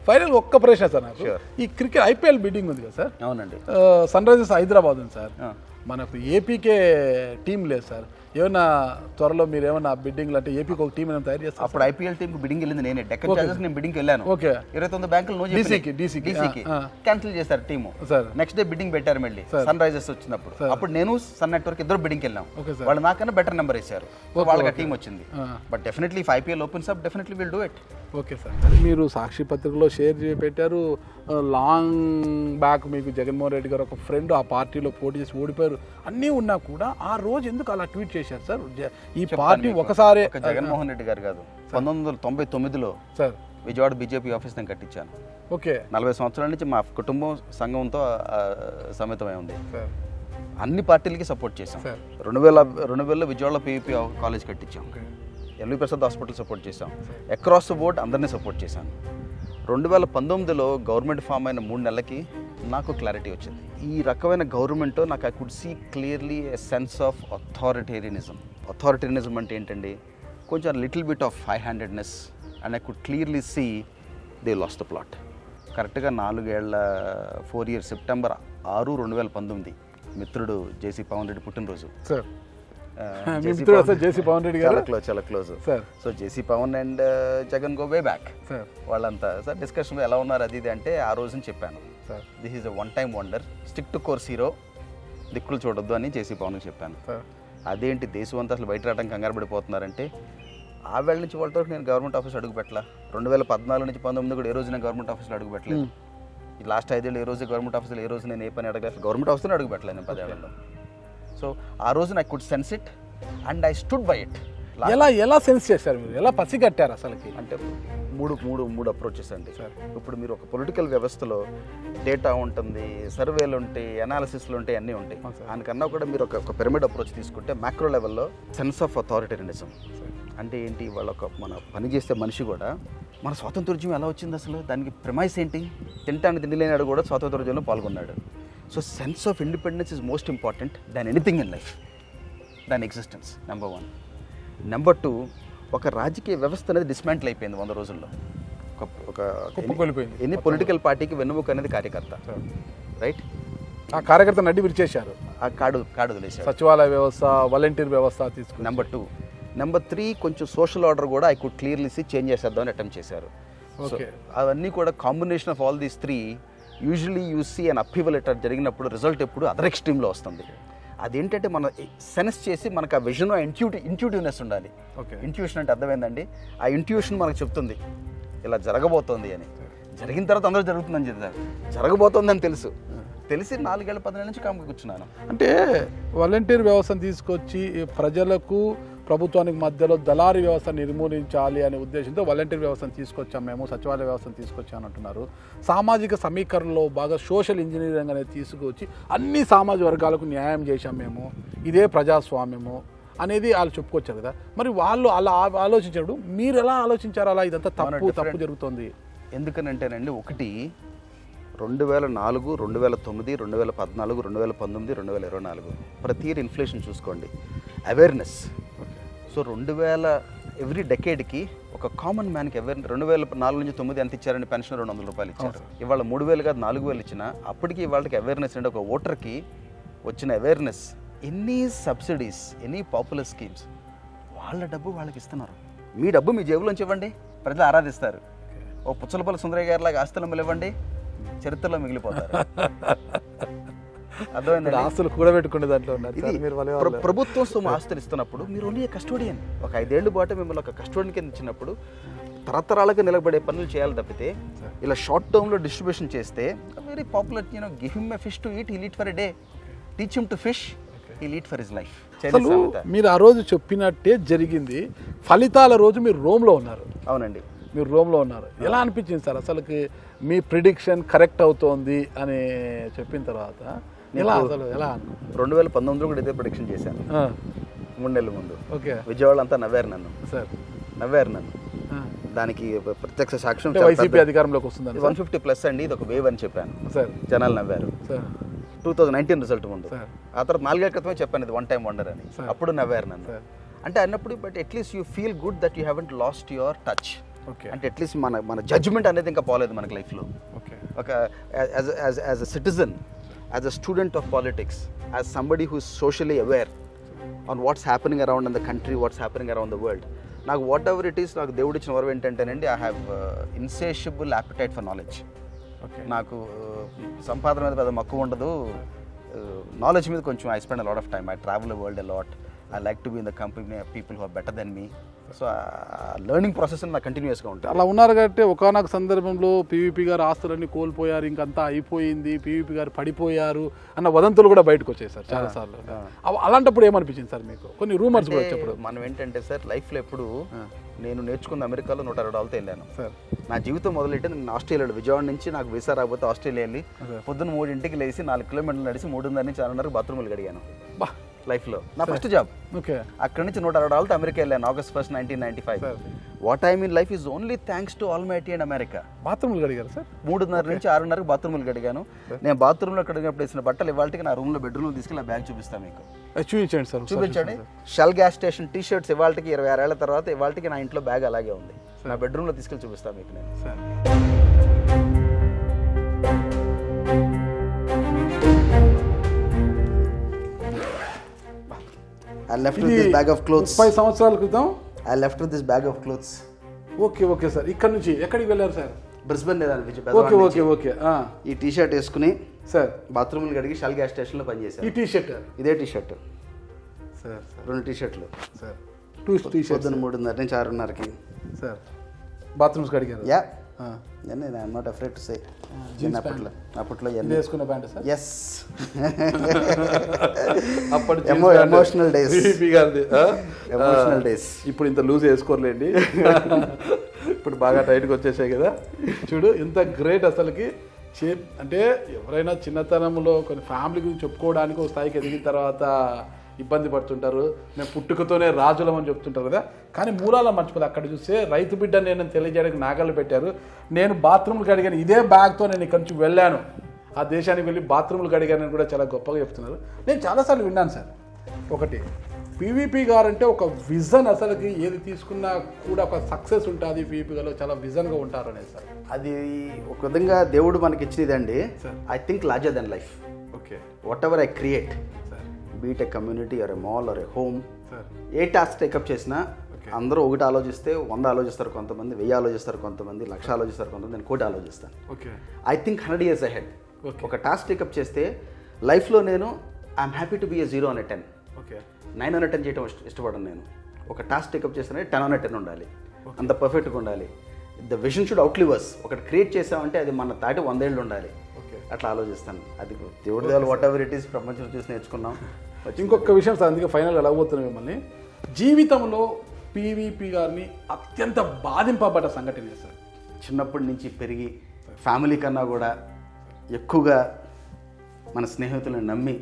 ఫైనల్ ఒక్క ప్రశ్న సార్ నాకు. ఈ క్రికెట్ IPL బిడ్డింగ్ ఉంది కదా సార్? అవునండి. సన్ రైజర్స్ హైదరాబాద్ ఉంది సార్, మనకు ఏపీకే టీం లేదు సార్. ఏమన్నా త్వరలో మీరు ఏమన్నా బిడ్డింగ్ అంటే ఏపీకి ఒక టీం ఏమైనా తయారు చేస్తారు? అప్పుడు IPL టీం బిడ్డింగ్ వెళ్ళింది నేనే. డెక్కన్ చార్జర్స్ నేను బిడ్డింగ్ వెళ్ళాను. 29 బ్యాంకులు డీసీకి క్యాన్సిల్ చేశారు టీము. నెక్స్ట్ డే బిడ్డింగ్ పెట్టారు మళ్ళీ సన్ రైజర్స్ వచ్చినప్పుడు. అప్పుడు నేను సన్ నెట్వర్క్ ఇద్దరు బిడ్డింగ్ వెళ్ళాం. వాళ్ళు నాకన్నా బెటర్ నెంబర్ వేశారు, వాళ్ళకి టీం వచ్చింది. But definitely if IPL opens up definitely will do it. Okay sir. మీరు సాక్షి పత్రికలో షేర్ పెట్టారు. లాంగ్ బ్యాక్ మీకు జగన్మోహన్ రెడ్డి గారు ఒక ఫ్రెండ్ ఆ పార్టీలో పోటీ చేసి ఓడిపోయారు అన్నీ ఉన్నా కూడా ఆ రోజు ఎందుకు అలా ట్వీట్ చేశారు సార్? ఈ పార్టీ ఒకసారి జగన్మోహన్ రెడ్డి గారు కాదు, 1999లో సార్ విజయవాడ బీజేపీ ఆఫీస్ నేను కట్టించాను. ఓకే. 40 సంవత్సరాల నుంచి మా కుటుంబం సంఘంతో సమితమై ఉంది. అన్ని పార్టీలకి సపోర్ట్ చేశాం. 2000లో విజయవాడలో పీవీపీ కాలేజ్ కట్టించాం. ఎల్వి ప్రసాద్ హాస్పిటల్ సపోర్ట్ చేశాం. అక్రాస్ ద బోర్డ్ అందరినీ సపోర్ట్ చేశాను. 2019లో గవర్నమెంట్ ఫామ్ అయిన 3 నెలలకి నాకు క్లారిటీ వచ్చింది. ఈ రకమైన గవర్నమెంట్ నాకు I could see clearly a sense of authoritarianism. Authoritarianism అంటే ఏంటండి, కొంచెం little bit of high handedness, and I could clearly see they lost the plot. కరెక్ట్గా 4 years సెప్టెంబర్ 6, 2019 మిత్రుడు జేసీ పవన్ రెడ్డి పుట్టినరోజు. సార్ చాలా close sir. So JC Pawan and Jagan go way back. వాళ్ళంతా sir discussion ఎలా ఉన్నారు అది ఇది అంటే ఆ రోజుని చెప్పాను, this is a one time wonder, stick to course hero, దిక్కులు చూడొద్దు అని జేసీ పవన్కి చెప్పాను. అదేంటి దేశం అంతా అసలు బయట రావడానికి కంగారు పడిపోతున్నారంటే, ఆ వేళ నుంచి వాళ్ళ వరకు నేను గవర్నమెంట్ ఆఫీస్ అడుగు పెట్టలా. 2014 నుంచి 19 కూడా ఏ రోజు నేను గవర్నమెంట్ ఆఫీస్లో అడుగు పెట్టలేదు. ఈ లాస్ట్ 5 ఏళ్ళు ఏ రోజు గవర్నమెంట్ ఆఫీస్లో ఏ రోజు నేను ఏ పని అడగలేదు, గవర్నమెంట్ ఆఫీస్లో అడుగు పెట్టలేదు నేను 10 ఏళ్లలో. సో ఆ రోజు I could sense it and I stood by it. ఎలా సెన్స్ చేశారు మీరు, ఎలా పసిగట్టారు అసలుకి? అంటే మూడు అప్రోచెస్ అండి సార్. ఇప్పుడు మీరు ఒక పొలిటికల్ వ్యవస్థలో డేటా ఉంటుంది, సర్వేలు ఉంటాయి, అనాలిసిస్లు ఉంటాయి, అన్నీ ఉంటాయి. దానికన్నా కూడా మీరు ఒక పిరమిడ్ అప్రోచ్ తీసుకుంటే మ్యాక్రో లెవెల్లో సెన్స్ ఆఫ్ అథారిటేరియనిజం అంటే ఏంటి, వాళ్ళ మన పని చేసే మనిషి కూడా మన స్వాతంత్రోద్యమం ఎలా వచ్చింది అసలు, దానికి ప్రిమైస్ ఏంటి, తింటానికి తిండి లేనాడు కూడా స్వాతంత్రోద్యమంలో పాల్గొన్నాడు. So sense of independence is most important than anything in life, దాని ఎగ్జిస్టెన్స్ నెంబర్ 1. నెంబర్ 2, ఒక రాజకీయ వ్యవస్థ అనేది డిస్మాంటిల్ అయిపోయింది 100 రోజుల్లో. ఎన్ని పొలిటికల్ పార్టీకి వెన్నుముక అనేది కార్యకర్త, రైట్? ఆ కార్యకర్త నడ్డి విరిచేశారు, ఆ కాడు వదిలేశారు. సచివాలయ వ్యవస్థ, వాలంటీర్ వ్యవస్థ తీసుకుని. నెంబర్ 2. నెంబర్ 3, కొంచెం సోషల్ ఆర్డర్ కూడా I could clearly see change చేసేద్దామని అటెంప్ట్ చేశారు. అవన్నీ కూడా combination of all these 3 usually you see and upheaval ఎటర్ జరిగినప్పుడు రిజల్ట్ ఎప్పుడు అదర్ ఎక్స్ట్రీమ్లో వస్తుంది. అదేంటంటే మన సెన్స్ చేసి మనకు ఆ విజన్ ఇంట్యూటివ్నెస్ ఉండాలి. ఇంట్యూషన్ అంటే అర్థమైందండి, ఆ ఇంట్యూషన్ మనకు చెప్తుంది ఇలా జరగబోతోంది అని. జరిగిన తర్వాత అందరూ జరుగుతుందని చెప్తారు, జరగబోతోందని తెలిసి 4 ఏళ్ళ 10 నెలల నుంచి కామ్గా కూర్చున్నాను. అంటే వాలంటీర్ వ్యవస్థను తీసుకొచ్చి ప్రజలకు ప్రభుత్వానికి మధ్యలో దళారీ వ్యవస్థ నిర్మూలించాలి అనే ఉద్దేశంతో వాలంటీర్ వ్యవస్థను తీసుకొచ్చాం మేము, సచివాలయ వ్యవస్థను తీసుకొచ్చామని అంటున్నారు. సామాజిక సమీకరణలో బాగా సోషల్ ఇంజనీరింగ్ అనేది తీసుకొచ్చి అన్ని సామాజిక వర్గాలకు న్యాయం చేశాం మేము, ఇదే ప్రజాస్వామ్యము అనేది వాళ్ళు చెప్పుకొచ్చారు కదా. మరి వాళ్ళు అలా ఆలోచించారు, మీరు ఎలా ఆలోచించారు అలా ఇదంతా తప్పు జరుగుతుంది? ఎందుకనంటేనండి, ఒకటి 2004, 2009, 2014, 2019, 2024 ప్రతి ఇయర్ ఇన్ఫ్లేషన్ చూసుకోండి, అవేర్నెస్. సో 2000 ఎవ్రీ డెకేడ్కి ఒక కామన్ మ్యాన్కి అవేర్నెస్. 2004 నుంచి 2009 ఎంత ఇచ్చారని పెన్షన్ 200 రూపాయలు ఇచ్చారు. ఇవాళ 3000 కాదు 4000 ఇచ్చినా అప్పటికి వాళ్ళకి అవేర్నెస్ అంటే ఒక ఓటర్కి వచ్చిన అవేర్నెస్. ఎన్ని సబ్సిడీస్, ఎన్ని పాపులర్ స్కీమ్స్, వాళ్ళ డబ్బు వాళ్ళకి ఇస్తున్నారు. మీ డబ్బు మీ జేబులోంచి ఇవ్వండి, ప్రజలు ఆరాధిస్తారు. ఓ పుచ్చలపల్లి సుందరయ్య గారి లాగా ఆస్తులు ఇవ్వండి, చరిత్రలో మిగిలిపోతారు. అర్థమైంది, ఆస్తులు కూడా పెట్టుకునే దాంట్లో ఉన్నారు. ప్రభుత్వం సొమ్ము ఆస్తులు ఇస్తున్నప్పుడు మీరు ఓన్లీ కస్టోడియన్. ఒక 5 ఏళ్ళు పాటు మిమ్మల్ని ఒక కస్టోడియన్ కింద ఇచ్చినప్పుడు తరతరాలకు నిలబడే పనులు చేయాలి తప్పితే ఇలా షార్ట్ టర్మ్లో డిస్ట్రిబ్యూషన్ చేస్తే very popular. Give him a fish to eat, he'll eat for a day. Teach him to fish, he'll eat for his life. మీరు ఆ రోజు చెప్పినట్టే జరిగింది. ఫలితాల రోజు మీరు రోమ్లో ఉన్నారు. అవునండి, మీరు రోమ్లో ఉన్నారు. ఎలా అనిపించింది సార్ అసలుకి మీ ప్రిడిక్షన్ కరెక్ట్ అవుతోంది అని చెప్పిన తర్వాత? ఎలా 2019 కూడా ఇదే ప్రిడిక్షన్ చేశాను 3 నెలల ముందు. ఓకే, విజయవాడ అంతా నవ్వారు నన్ను సార్, నవ్వారు నన్ను. దానికి ప్రత్యక్ష సాక్ష్యం వైసీపీ అధికారంలోకి వస్తుంది 150+ అండి, ఇది ఒక వేవ్ అని చెప్పాను సార్, జనాలు నవ్వారు. 2019 రిజల్ట్ ముందు. ఆ తర్వాత 4 ఏళ్ల క్రితమే చెప్పాను ఇది 1 టైమ్ వండర్ అని, అప్పుడు నవ్వారు నన్ను. అంటే అన్నప్పుడు but at least you feel good that you haven't lost your touch. అంటే అట్లీస్ట్ మన జడ్జ్మెంట్ అనేది ఇంకా పోలేదు మనకి లైఫ్లో. ఒక as a citizen, as a student of politics, as somebody who is socially aware on what's happening around in the country, what's happening around the world. నాకు whatever it is, నాకు దేవుడు ఇచ్చిన వరం ఏంటంటేనండి, I have insatiable appetite for knowledge. నాకు సంపాదన మీద పెద్ద మక్కువ ఉండదు, నాలెడ్జ్ మీద కొంచెం I spend a lot of time. I travel the world a lot. I like to be in the company of people who are better than me. So learning process నాకు కంటిన్యూస్గా ఉంటుంది. అలా ఉన్నారు కాబట్టి ఒకానొక సందర్భంలో పీవీపీ గారు ఆస్తులన్నీ కోల్పోయారు, ఇంకంతా అయిపోయింది, పీవీపీ గారు పడిపోయారు అన్న వదంతులు కూడా బయటకు వచ్చాయి సార్ చాలాసార్లు. అలాంటప్పుడు ఏమనిపించింది సార్ మీకు? కొన్ని రూమర్స్ కూడా వచ్చేప్పుడు మనం ఏంటంటే సార్ లైఫ్లో ఎప్పుడు నేను నేర్చుకున్న అమెరికాలో $160 వెళ్ళాను సార్. నా జీవితం మొదలెట్టి నేను ఆస్ట్రేలియాలో విజయవాడ నుంచి నాకు వీసా రాకపోతే ఆస్ట్రేలియా వెళ్ళి పొద్దున్న 3 లేచి 4 కిలోమీటర్లు నడిచి 3:30 నుంచి 6:30 బాత్రూమ్లు గడిగాను లైఫ్లో. నా ఫస్ట్ జాబ్. ఓకే. అక్కడి నుంచి $160 అమెరికా వెళ్ళాను August 1, 1995. What I mean life is only thanks to almighty and America. బాత్రూమ్లు గడిగారు సార్? 3:30 నుంచి 6:30 బాత్రూమ్లు గడిగాను. నేను బాత్రూంలో కడిగినప్పుడు వేసిన బట్టలు ఇవాళకి నా రూమ్లో బెడ్రూమ్లో తీసుకెళ్ళి బ్యాగ్ చూపిస్తాను మీకు. చూపించండి సార్. చూపించండి. Shell gas station T shirts ఇవాళకి 26 ఏళ్ల తర్వాత ఇవాళకి నా ఇంట్లో బ్యాగ్ అలాగే ఉంది. నా బెడ్రూమ్లో తీసుకెళ్ళి చూపిస్తాను మీకు నేను. I left with this bag of clothes. 30 సంవత్సరాల క్రితం I left with this bag of clothes. Okay sir. ఇక్కడ నుంచి ఎక్కడికి వెళ్ళారు సార్? Brisbane okay. ఈ టీ షర్ట్ వేసుకుని సార్ బాత్రూమ్లు కడిగి షెల్ గ్యాస్ స్టేషన్లో పనిచేశాను. ఈ టీ షర్ట్ ఇదే టీ షర్ట్ సార్. 2 టీ షర్ట్లు సార్. 2 T shirts. పొద్దున్న 3:30 నుంచి 6:30కి సార్ బాత్రూమ్స్ కడిగారు? యా. నేను I'm not afraid to say. అప్పట్లో వేసుకున్న ప్యాంట్ సార్? ఎస్. అప్పటి ఎమోషనల్ డేస్. Emotional days. ఇప్పుడు ఇంత లూజ్ వేసుకోర్లేండి, ఇప్పుడు బాగా టైట్గా వచ్చేసాయి కదా. చూడు ఎంత గ్రేట్ అసలుకి. అంటే ఎవరైనా చిన్నతనంలో కొన్ని ఫ్యామిలీ గురించి చెప్పుకోవడానికి ఒక స్థాయికి ఎదిగిన తర్వాత ఇబ్బంది పడుతుంటారు. మేము పుట్టుకతోనే రాజులం అని చెప్తుంటారు కదా, కానీ మూలాల మర్చిపోతే అక్కడ చూస్తే రైతు బిడ్డ నేను తెలియజేయడానికి నాగళ్ళు పెట్టారు. నేను బాత్రూమ్లు కడిగాను ఇదే బ్యాగ్తో, నేను ఇక్కడి నుంచి వెళ్ళాను ఆ దేశానికి వెళ్ళి బాత్రూమ్లు కడిగానని కూడా చాలా గొప్పగా చెప్తున్నారు. నేను చాలాసార్లు విన్నాను సార్. ఒకటి పీవీపీ గారు అంటే ఒక విజన్, అసలుకి ఏది తీసుకున్నా కూడా ఒక సక్సెస్ ఉంటుంది, పీవీపీ గారు చాలా విజన్గా ఉంటారు అనేది సార్. అది ఒక విధంగా దేవుడు మనకి ఇచ్చినదండి. I think larger than life. Okay. Whatever I create, be it a community or a mall or a home, a task take up చేసినా అందరూ ఒకటి ఆలోచిస్తే 100 ఆలోచిస్తారు, కొంతమంది 1000 ఆలోచిస్తారు, కొంతమంది 1,00,000 ఆలోచిస్తారు, కొంతమంది నేను 1,00,00,000 ఆలోచిస్తాను. I think 100 years ahead. ఒక టాస్క్ టేకప్ చేస్తే లైఫ్లో నేను I'm happy to be A 0 on a 10. 9 on a 10 చేయడం ఇష్టపడను నేను. ఒక టాస్క్ టేకప్ చేస్తే 10 on a 10 ఉండాలి, అంత పర్ఫెక్ట్గా ఉండాలి. The vision should outlive us. ఒకటి క్రియేట్ చేసామంటే అది మన తాటి 100 ఏళ్ళు ఉండాలి. అట్లా ఆలోచిస్తాను. అది దేవుడి దేవాలి వాట్ ఎవర్ ఇట్ ఈస్ ప్రపంచంలో చూసి నేర్చుకున్నాం. ఇంకొక విషయం సార్, అందుకే ఫైనల్గా అడగబోతున్నాం మిమ్మల్ని. జీవితంలో పీవీపీ గారిని అత్యంత బాధింపబడ్డ సంఘటన సార్? చిన్నప్పటి నుంచి పెరిగి ఫ్యామిలీ కన్నా కూడా ఎక్కువగా మన స్నేహితులను నమ్మి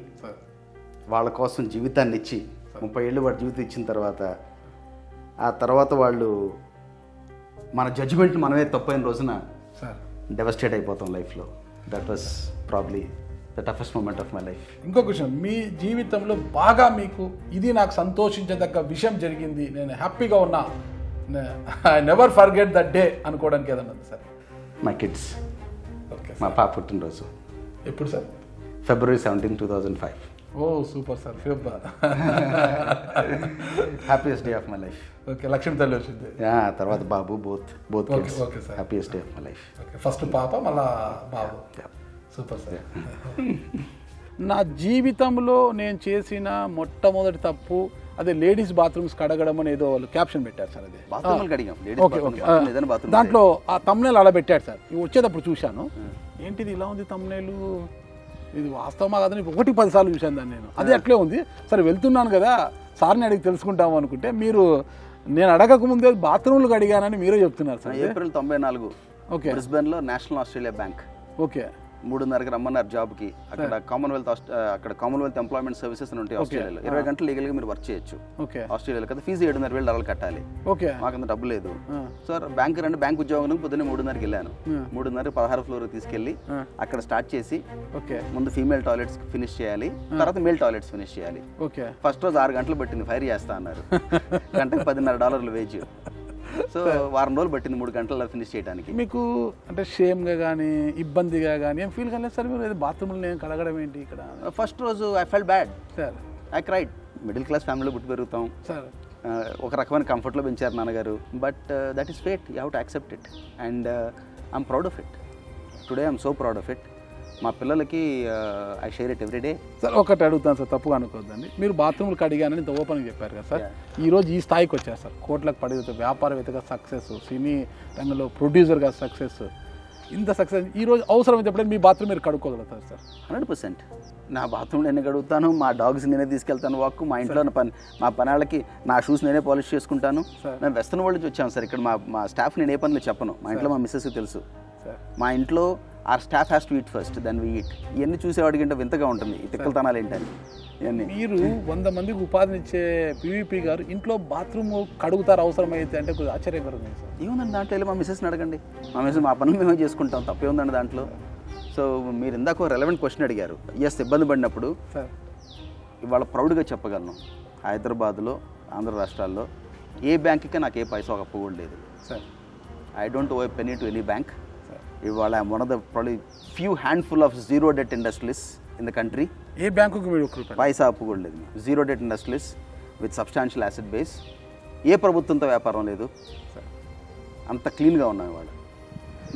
వాళ్ళ కోసం జీవితాన్ని ఇచ్చి 30 ఏళ్ళు వాడి జీవితం ఇచ్చిన తర్వాత ఆ తర్వాత వాళ్ళు మన జడ్జిమెంట్ మనమే తప్పైన రోజున డెవస్టేట్ అయిపోతాం లైఫ్లో. That was probably the toughest moment of my life. ఇంకొక విషయం, మీ జీవితంలో బాగా మీకు ఇది నాకు సంతోషించదగ్గ విషయం జరిగింది, నేను హ్యాపీగా ఉన్నా, I never forget that day అనుకోవడానికి ఏదన్నా సార్? My kids. ఓకే. మా పాప పుట్టినరోజు. ఎప్పుడు sir? February 17, 2005. Oh super sir. Happiest day of my life. Okay. Lakshmi తల్లి వచ్చింది, తర్వాత బాబు, both kids. Okay sir. Happiest day of my life. Okay. First పాప, మళ్ళా బాబు. Super sir. నా జీవితంలో నేను చేసిన మొట్టమొదటి తప్పు అదే లేడీస్ బాత్రూమ్స్ కడగడం అని ఏదో వాళ్ళు క్యాప్షన్ పెట్టారు సార్. అది బాత్రూమ్లు కడిగాం. ఓకే. దాంట్లో ఆ తమ్నేల్ అలా పెట్టాడు సార్. ఇవి వచ్చేటప్పుడు చూశాను, ఏంటిది ఇలా ఉంది తమ్నేలు, ఇది వాస్తవమా కాదని 1-10 సార్లు చూశాను దాన్ని నేను. అది అట్లే ఉంది. సరే వెళ్తున్నాను కదా సార్ని అడిగి తెలుసుకుంటాము అనుకుంటే మీరు నేను అడగకముందే బాత్రూమ్లు అడిగానని మీరే చెప్తున్నారు సార్. April 94. ఓకే. బ్రిస్బెన్లో నేషనల్ ఆస్ట్రేలియా బ్యాంక్. ఓకే. 3:30కి రమ్మన్నారు జాబ్కి. అక్కడ కామన్వెల్త్ ఎంప్లాయ్మెంట్ సర్వీసెస్ అని ఉంటాయి ఆస్ట్రేలియాలో. 20 గంటలు లీగల్గా మీరు వర్క్ చేయొచ్చు ఆస్ట్రేలియాలో కదా. ఫీజు $7,500 కట్టాలి. ఓకే. మాకంత డబ్బు లేదు సార్. బ్యాంక్ రండి, బ్యాంక్ ఉద్యోగం పొద్దున్నే 3:30కి వెళ్ళాను. 3:30 16th floor తీసుకెళ్ళి అక్కడ స్టార్ట్ చేసి ముందు ఫీమేల్ టాయిలెట్స్ ఫినిష్ చేయాలి, తర్వాత మేల్ టాయిలెట్స్ ఫినిష్ చేయాలి. ఫస్ట్ రోజు 6 గంటలు పట్టింది, ఫైర్ చేస్తా అన్నారు. గంటకు $10,500 వేజ్. సో వారం రోజులు పట్టింది 3 గంటల్లో ఫినిష్ చేయడానికి. మీకు అంటే షేమ్గా కానీ ఇబ్బందిగా కానీ ఏం ఫీల్ కాలేదు సార్ మీరు బాత్రూమ్లో నేను కడగడం ఏంటి ఇక్కడ? ఫస్ట్ రోజు I felt bad sir. I cried. Middle class ఫ్యామిలీలో పుట్టి పెరుగుతాం సార్. ఒక రకమైన కంఫర్ట్లో పెంచారు నాన్నగారు. But that is fate, you have to accept it and I'm proud of it. Today I'm so proud of it. మా పిల్లలకి I share it everyday. Sir ఒకటి అడుగుతాను సార్, తప్పుగా అనుకోవద్దండి. మీరు బాత్రూమ్లకు అడిగానని ఇంత ఓపెన్గా చెప్పారు కదా సార్, ఈరోజు ఈ స్థాయికి వచ్చారు సార్, కోట్లకు పడితే వ్యాపారవేత్తగా సక్సెస్, సినీ రంగంలో ప్రొడ్యూసర్గా సక్సెస్, ఇంత సక్సెస్ ఈరోజు అవసరమైతే ఎప్పుడైనా మీ బాత్రూమ్ మీరు కడుక్కోగలుగుతారు సార్? 100%. నా బాత్రూమ్ నేనే కడుగుతాను, మా డాగ్స్ నేనే తీసుకెళ్తాను వాక్, మా ఇంట్లో మా పనాళ్ళకి నా షూస్ నేనే పాలిష్ చేసుకుంటాను. నేను వెస్టర్న్ వరల్డ్ నుంచి వచ్చాను సార్. ఇక్కడ మా స్టాఫ్ నేను ఏ పనులు చెప్పను, మా ఇంట్లో మా మిస్సెస్కి తెలుసు. మా ఇంట్లో our staff has to eat first then we eat. ఇవన్నీ చూసేవాడికి అంటే వింతగా ఉంటుంది, ఈ తిక్కలతనాలు ఏంటని. ఇవన్నీ మీరు 100 మందికి ఉపాధినిచ్చే పివిపి గారు ఇంట్లో బాత్రూమ్ కడుగుతారు అవసరమైతే అంటే కొద్దిగా ఆశ్చర్యకరంగా సార్. ఏముందండి దాంట్లో వెళ్ళి మా మిస్సెస్ని అడగండి, మా మిస్సెస్ మా పనులు మేమే చేసుకుంటాం, తప్పేముందండి దాంట్లో. సో మీరు ఇందాక రెలవెంట్ క్వశ్చన్ అడిగారు. ఎస్, ఇబ్బంది పడినప్పుడు సార్ ఇవాళ ప్రౌడ్గా చెప్పగలను, హైదరాబాద్లో ఆంధ్ర రాష్ట్రాల్లో ఏ బ్యాంక్కి నాకు ఏ పైసా ఒక అప్పు కూడా లేదు sir. I don't owe penny to any bank. ఇవాళ I'm one of the probably few handful of zero debt industries in the country. ఏ బ్యాంకుకి మీరు పైసా అప్పు కూడా లేదు. Zero debt industries with substantial asset base. ఏ ప్రభుత్వంతో వ్యాపారం లేదు, అంత క్లీన్గా ఉన్నాం ఇవాళ.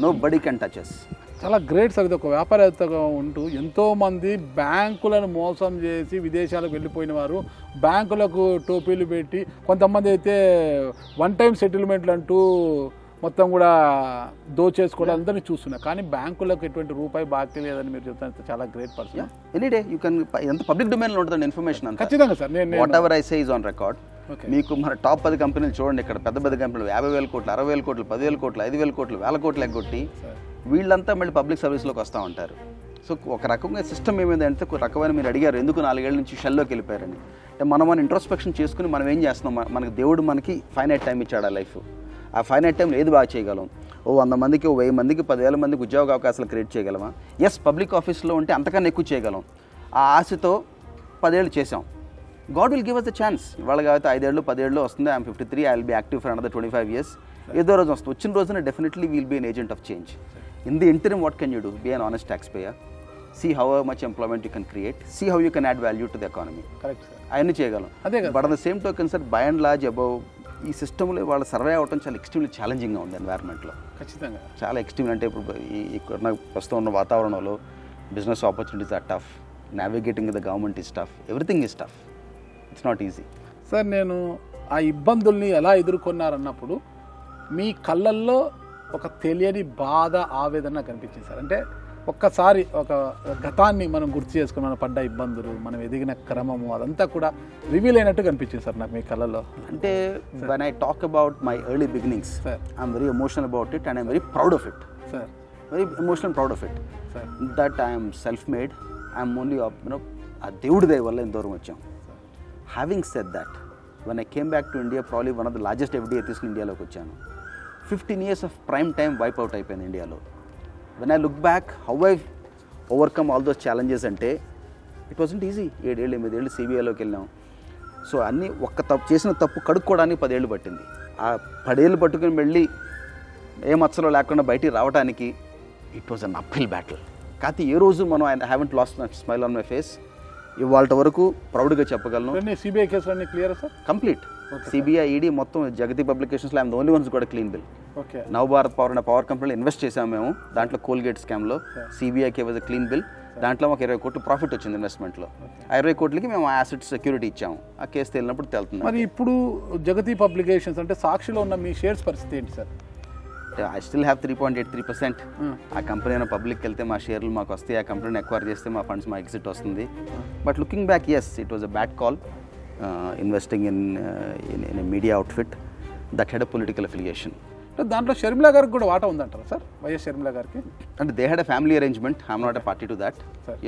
Nobody can touch us. చాలా గ్రేట్ సార్. ఇది ఒక వ్యాపారవేత్తగా ఉంటూ ఎంతోమంది బ్యాంకులను మోసం చేసి విదేశాలకు వెళ్ళిపోయిన వారు, బ్యాంకులకు టోపీలు పెట్టి, కొంతమంది అయితే వన్ టైం సెటిల్మెంట్లు అంటూ మొత్తం కూడా దోచేసుకోవడం అందరినీ చూస్తున్నారు. కానీ బ్యాంకులకు ఎటువంటి రూపాయి బాకీ లేదని మీరు చెప్తాను. చాలా great person. Any day you can, ఎంత పబ్లిక్ డొమైన్లో ఉంటుంది ఇన్ఫర్మేషన్ అంతా. ఖచ్చితంగా సార్. నేను what ever I say is on record. మీకు మన టాప్ 10 కంపెనీలు చూడండి, ఇక్కడ పెద్ద పెద్ద కంపెనీలు 50,000 కోట్లు, 60,000 కోట్లు, 10,000 కోట్లు, 5,000 కోట్లు, 1,000 కోట్లు ఎగ్గొట్టి వీళ్ళంతా మళ్ళీ పబ్లిక్ సర్వీస్లోకి వస్తూ ఉంటారు. సో ఒక రకంగా సిస్టమ్ ఏమైందంటే, ఒక రకమైన మీరు అడిగారు ఎందుకు 4 ఏళ్ళ నుంచి షెల్లోకి వెళ్ళిపోయారని. అంటే మనం ఇంట్రోస్పెక్షన్ చేసుకుని మనం ఏం చేస్తున్నాం, మనకి దేవుడు మనకి ఫైనైట్ టైం ఇచ్చాడు ఆ లైఫ్. ఆ ఫైనైట్ టైంలో ఏది బాగా చేయగలం? 100 మందికి, 1000 మందికి, 10,000 మందికి ఉద్యోగ అవకాశాలు క్రియేట్ చేయగలమా? ఎస్, పబ్లిక్ ఆఫీస్లో ఉంటే అంతకన్నా ఎక్కువ చేయగలం. ఆ ఆశతో 10 ఏళ్ళు చేసాం. God will give us the chance. ఇవాళ కాబట్టి 5 ఏళ్ళు 10 ఏళ్ళు వస్తుంది. I'm 53, I will be active for another 25 years. ఏదో రోజు వస్తుంది. వచ్చిన రోజున definitely will be an agent of change. In the interim what can you do? Be an honest taxpayer. See how much employment you can create. See how you can add value to the economy. Correct sir. అవన్నీ చేయగలం. But at the same token sir, by and large above ఈ సిస్టంలో వాళ్ళ survey అవ్వటం చాలా extremely ఛాలెంజింగ్గా ఉంది ఎన్వైర్న్మెంట్లో. ఖచ్చితంగా చాలా ఎక్స్ట్రీమ్. అంటే ఇప్పుడు ఇక్కడ నాకు ప్రస్తుతం ఉన్న వాతావరణంలో business opportunities are tough, navigating the government is tough, everything is tough. It's not easy. Sir, నేను ఆ ఇబ్బందుల్ని ఎలా ఎదుర్కొన్నారన్నప్పుడు మీ కళ్ళల్లో ఒక తెలియని బాధ, ఆవేదన కనిపించింది సార్. అంటే ఒక్కసారి ఒక గతాన్ని మనం గుర్తు చేసుకుని మనం పడ్డ ఇబ్బందులు, మనం ఎదిగిన క్రమము, అదంతా కూడా రివీల్ అయినట్టు కనిపించింది సార్ నాకు మీ కళ్ళల్లో. అంటే when I talk about my early beginnings, sir, I'm very emotional about it and I'm very proud of it. Sir. Very emotional and proud of it. Sir. That I am self-made. I'm only, ఆ దేవుడి దయ వల్ల ఇంత దూరం వచ్చాం. Having said that, when I came back to India, probably one of the largest FDI తీసుకుని ఇండియాలోకి వచ్చాను. 15 years of prime time wipe out అయిపోయింది ఇండియాలో. When I look back, how I've overcome all those challenges అంటే it wasn't easy. 7 ఏళ్ళు 8 ఏళ్ళు CBIలోకి వెళ్ళాం. So అన్నీ చేసిన తప్పు కడుక్కోవడానికి 10 ఏళ్ళు పట్టింది. ఆ 10 ఏళ్ళు పట్టుకుని వెళ్ళి ఏ మచ్చలో లేకుండా బయటికి రావడానికి it was an uphill battle. కాకపోతే ఏ రోజు మనం I haven't lost my smile on my face. ఇవాళ వరకు ప్రౌడ్గా చెప్పగలను. సిబిఐ కేసులన్నీ clear sir? Complete. CBI, ED మొత్తం జగతి పబ్లికేషన్స్లో ఐఎమ్ ద ఓన్లీ వన్స్ కూడా clean bill. Okay. Navabharat power అనే పవర్ కంపెనీలో ఇన్వెస్ట్ చేసాము మేము. దాంట్లో కోల్గేట్ స్కామ్లో సిబిఐకి వాజ్ అ క్లీన్ బిల్. దాంట్లో మాకు 20 కోట్లు ప్రాఫిట్ వచ్చింది ఇన్వెస్ట్మెంట్లో. ఆ 20 కోట్లకి మేము యాసెట్ సెక్యూరిటీ ఇచ్చాము. ఆ కేసు తేలినప్పుడు తెలుతుంది. మరి ఇప్పుడు జగతి పబ్లికేషన్స్ అంటే సాక్షిలో ఉన్న మీ షేర్స్ పరిస్థితి ఏంటి సార్? I still have 3.83%. ఆ కంపెనీ అయినా పబ్లిక్కి వెళ్తే మా షేర్లు మాకు వస్తాయి. ఆ కంపెనీని ఎక్వైర్ చేస్తే మా ఫండ్స్ మా ఎగ్జిట్ వస్తుంది. But looking back, yes, it was a bad call investing in a media outfit that had a political affiliation. దాంట్లో షర్మిలా గారికి కూడా వాటా ఉందంటారా సార్? వైఎస్ షర్మిలా గారికి అంటే they had a family arrangement. I'm not a party to that.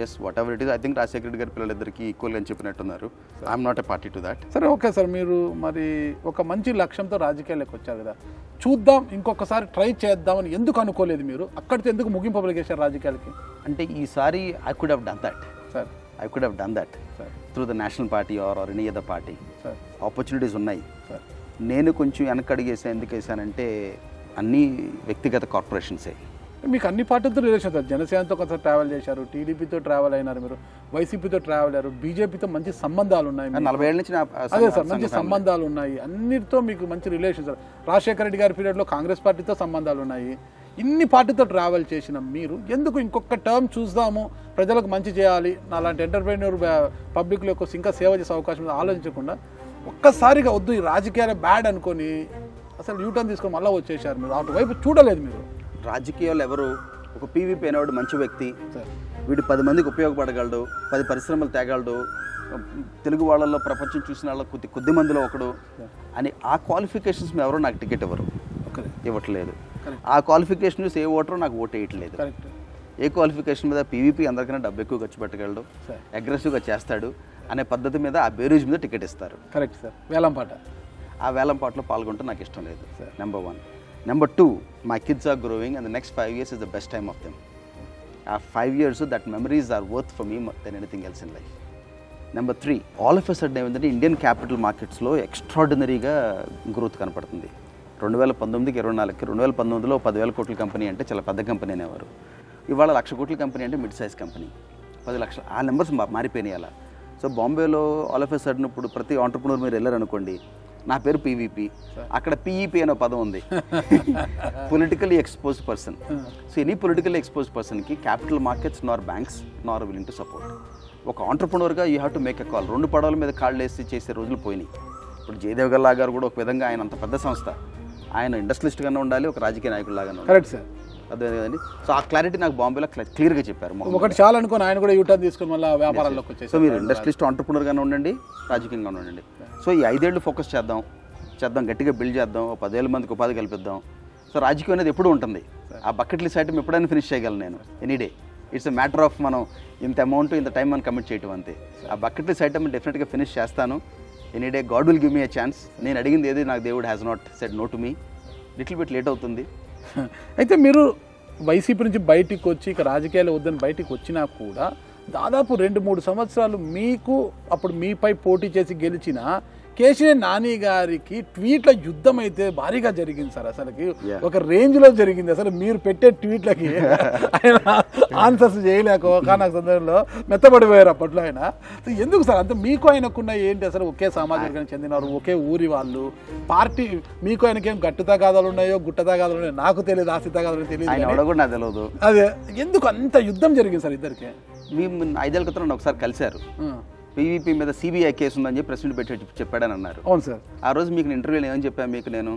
Yes, whatever it is, I think Rajasekhara Reddy గారి పిల్లలిద్దరికి ఈక్వల్గా అని చెప్పినట్టున్నారు. I'm not a party to that. సరే, ఓకే సార్. మీరు మరి ఒక మంచి లక్ష్యంతో రాజకీయాల్లోకి వచ్చారు కదా, చూద్దాం ఇంకొకసారి ట్రై చేద్దామని ఎందుకు అనుకోలేదు మీరు? అక్కడితో ఎందుకు ముగింపు పలికేశారు రాజకీయాలకి? అంటే ఈసారి I could have done that sir. I could have done that through the national party or any other party. Opportunities ఉన్నాయి సార్. నేను కొంచెం వెనకడిగేసాను. ఎందుకు వేసానంటే అన్ని వ్యక్తిగత కార్పొరేషన్సే. మీకు అన్ని పార్టీలతో రిలేషన్ సార్. జనసేనతో కొంత ట్రావెల్ చేశారు, టీడీపీతో ట్రావెల్ అయినారు, మీరు వైసీపీతో ట్రావెల్ అయ్యారు, బీజేపీతో మంచి సంబంధాలు ఉన్నాయి. 40 ఏళ్ళ నుంచి అదే సార్, మంచి సంబంధాలు ఉన్నాయి. అన్నిటితో మీకు మంచి రిలేషన్ సార్. రాజశేఖర రెడ్డి గారి పీరియడ్లో కాంగ్రెస్ పార్టీతో సంబంధాలు ఉన్నాయి. ఇన్ని పార్టీతో ట్రావెల్ చేసిన మీరు ఎందుకు ఇంకొక టర్మ్ చూద్దాము, ప్రజలకు మంచి చేయాలి, నాలాంటి ఎంటర్ప్రెన్యూర్ పబ్లిక్ యొక్క ఇంకా సేవ చేసే అవకాశం ఆలోచించకుండా ఒక్కసారిగా వద్దు ఈ రాజకీయాలు బ్యాడ్ అనుకొని అసలు యూటర్న్ తీసుకొని మళ్ళీ వచ్చేసారు మీరు? అటువైపు చూడలేదు మీరు? రాజకీయాలు ఎవరు, ఒక పీవీపీ అనేవాడు మంచి వ్యక్తి, వీడు 10 మందికి ఉపయోగపడగలడు, 10 పరిశ్రమలు తేగలడు, తెలుగు వాళ్ళల్లో ప్రపంచం చూసిన వాళ్ళ కొద్ది మందిలో ఒకడు అని ఆ క్వాలిఫికేషన్స్ ఎవరో నాకు టికెట్ ఇవ్వట్లేదు. ఆ క్వాలిఫికేషన్ చూసి ఏ ఓటరో నాకు ఓటు వేయట్లేదు. ఏ క్వాలిఫికేషన్ మీద పీవీపీ అందరికన్నా డబ్బు ఎక్కువ ఖర్చు పెట్టగలడు, అగ్రెసివ్గా చేస్తాడు అనే పద్ధతి మీద ఆ బేరీజ్ మీద టికెట్ ఇస్తారు. Correct sir. వేలంపాట, ఆ వేలంపాటలో పాల్గొంటే నాకు ఇష్టం లేదు. Number 1. Number 2, my kids are growing and the next 5 years is the best time of them. ఆ 5 years that memories are worth for me than anything else in life. Number 3, all of a sudden ఏమిటంటే Indian capital మార్కెట్స్లో ఎక్స్ట్రాడినరీగా growth కనపడుతుంది. 2019కి 24కి 2019లో 10,000 కోట్ల company అంటే చాలా పెద్ద company అనేవారు. ఇవాళ 1,00,000 కోట్ల కంపెనీ అంటే మిడ్ సైజ్ కంపెనీ. 10 లక్షలు ఆ నెంబర్స్ మారిపోయినాయి అలా. సో బాంబేలో ఆల్ ఆఫ్ ఎ సడన్ ఇప్పుడు ప్రతి ఆంటర్ప్రనర్ మీరు వెళ్ళారనుకోండి, నా పేరు పీవీపీ, అక్కడ పీఈపీ అనే పదం ఉంది, politically exposed person. So any politically exposed పర్సన్కి capital markets nor banks nor willing to support. ఒక ఆంటర్ప్రనర్గా you have to make a call. 2 పడవల మీద కాళ్ళు వేసి చేసే రోజులు పోయినాయి. ఇప్పుడు జయదేవ్ గల్లా గారు కూడా ఒక విధంగా ఆయన అంత పెద్ద సంస్థ, ఆయన ఇండస్ట్రియలిస్ట్గానే ఉండాలి, ఒక రాజకీయ నాయకుల్లాగానే ఉండాలి. Correct sir. అదే కదండి. సో ఆ క్లారిటీ నాకు బాంబేలో క్లియర్గా చెప్పారు. ఒకటి చాలా అనుకోని ఆయన కూడా యూటర్న్ తీసుకొని మళ్ళీ వ్యాపారాల్లోకి వచ్చేసి. సో మీరు ఇండస్ట్రియలిస్ట్ ఆంటర్ప్రనర్గానే ఉండండి, రాజకీయంగా ఉండండి. సో ఈ 5 ఏళ్ళు ఫోకస్ చేద్దాం, గట్టిగా బిల్డ్ చేద్దాం, 10,000 మందికి ఉపాధి కల్పిద్దాం. సో రాజకీయం అనేది ఎప్పుడూ ఉంటుంది. ఆ బకెట్ లిస్ట్ ఐటమ్ ఎప్పుడైనా ఫినిష్ చేయగలను నేను any day. It's a matter of మనం ఇంత అమౌంట్ ఇంత టైం మనం కమిట్ చేయటం అంతే. ఆ బకెట్ లిస్ట్ ఐటమ్ డెఫినెట్గా ఫినిష్ చేస్తాను any day. God will give me a chance. నేను అడిగింది ఏది నాకు దేవుడు has not said no to me. Little bit late అవుతుంది. అయితే మీరు వైసీపీ నుంచి బయటికి వచ్చి ఇక రాజకీయాలు వద్దని బయటికి వచ్చినా కూడా దాదాపు 2-3 సంవత్సరాలు మీకు అప్పుడు మీపై పోటీ చేసి గెలిచిన కేసీఆర్ నాని గారికి ట్వీట్ల యుద్ధం అయితే భారీగా జరిగింది సార్. అసలుకి ఒక రేంజ్లో జరిగింది. అసలు మీరు పెట్టే ట్వీట్లకి ఆయన ఆన్సర్స్ చేయలేక ఒకనొక సందర్భంలో మెత్తబడిపోయారు అప్పట్లో ఆయన. ఎందుకు సార్ అంత మీకు ఆయనకున్న ఏంటి? అసలు ఒకే సామాజికానికి చెందినవారు, ఒకే ఊరి వాళ్ళు, పార్టీ మీకు ఆయనకేం గట్టు తగాదాలు ఉన్నాయో గుట్ట తగాదాలు ఉన్నాయో నాకు తెలియదు, ఆస్తి తగాదాలు తెలియదు. అదే ఎందుకు అంత యుద్ధం జరిగింది సార్ ఇద్దరికి? మేము 5 ఏళ్ల క్రితం ఒకసారి కలిశారు. పీవీపీ మీద సిబిఐ కేసు ఉందని చెప్పి ప్రెసిడెంట్ పెట్టి చెప్పాడని అన్నారు. అవును సార్. ఆ రోజు మీకు ఇంటర్వ్యూలో ఏమని చెప్పాను, మీకు నేను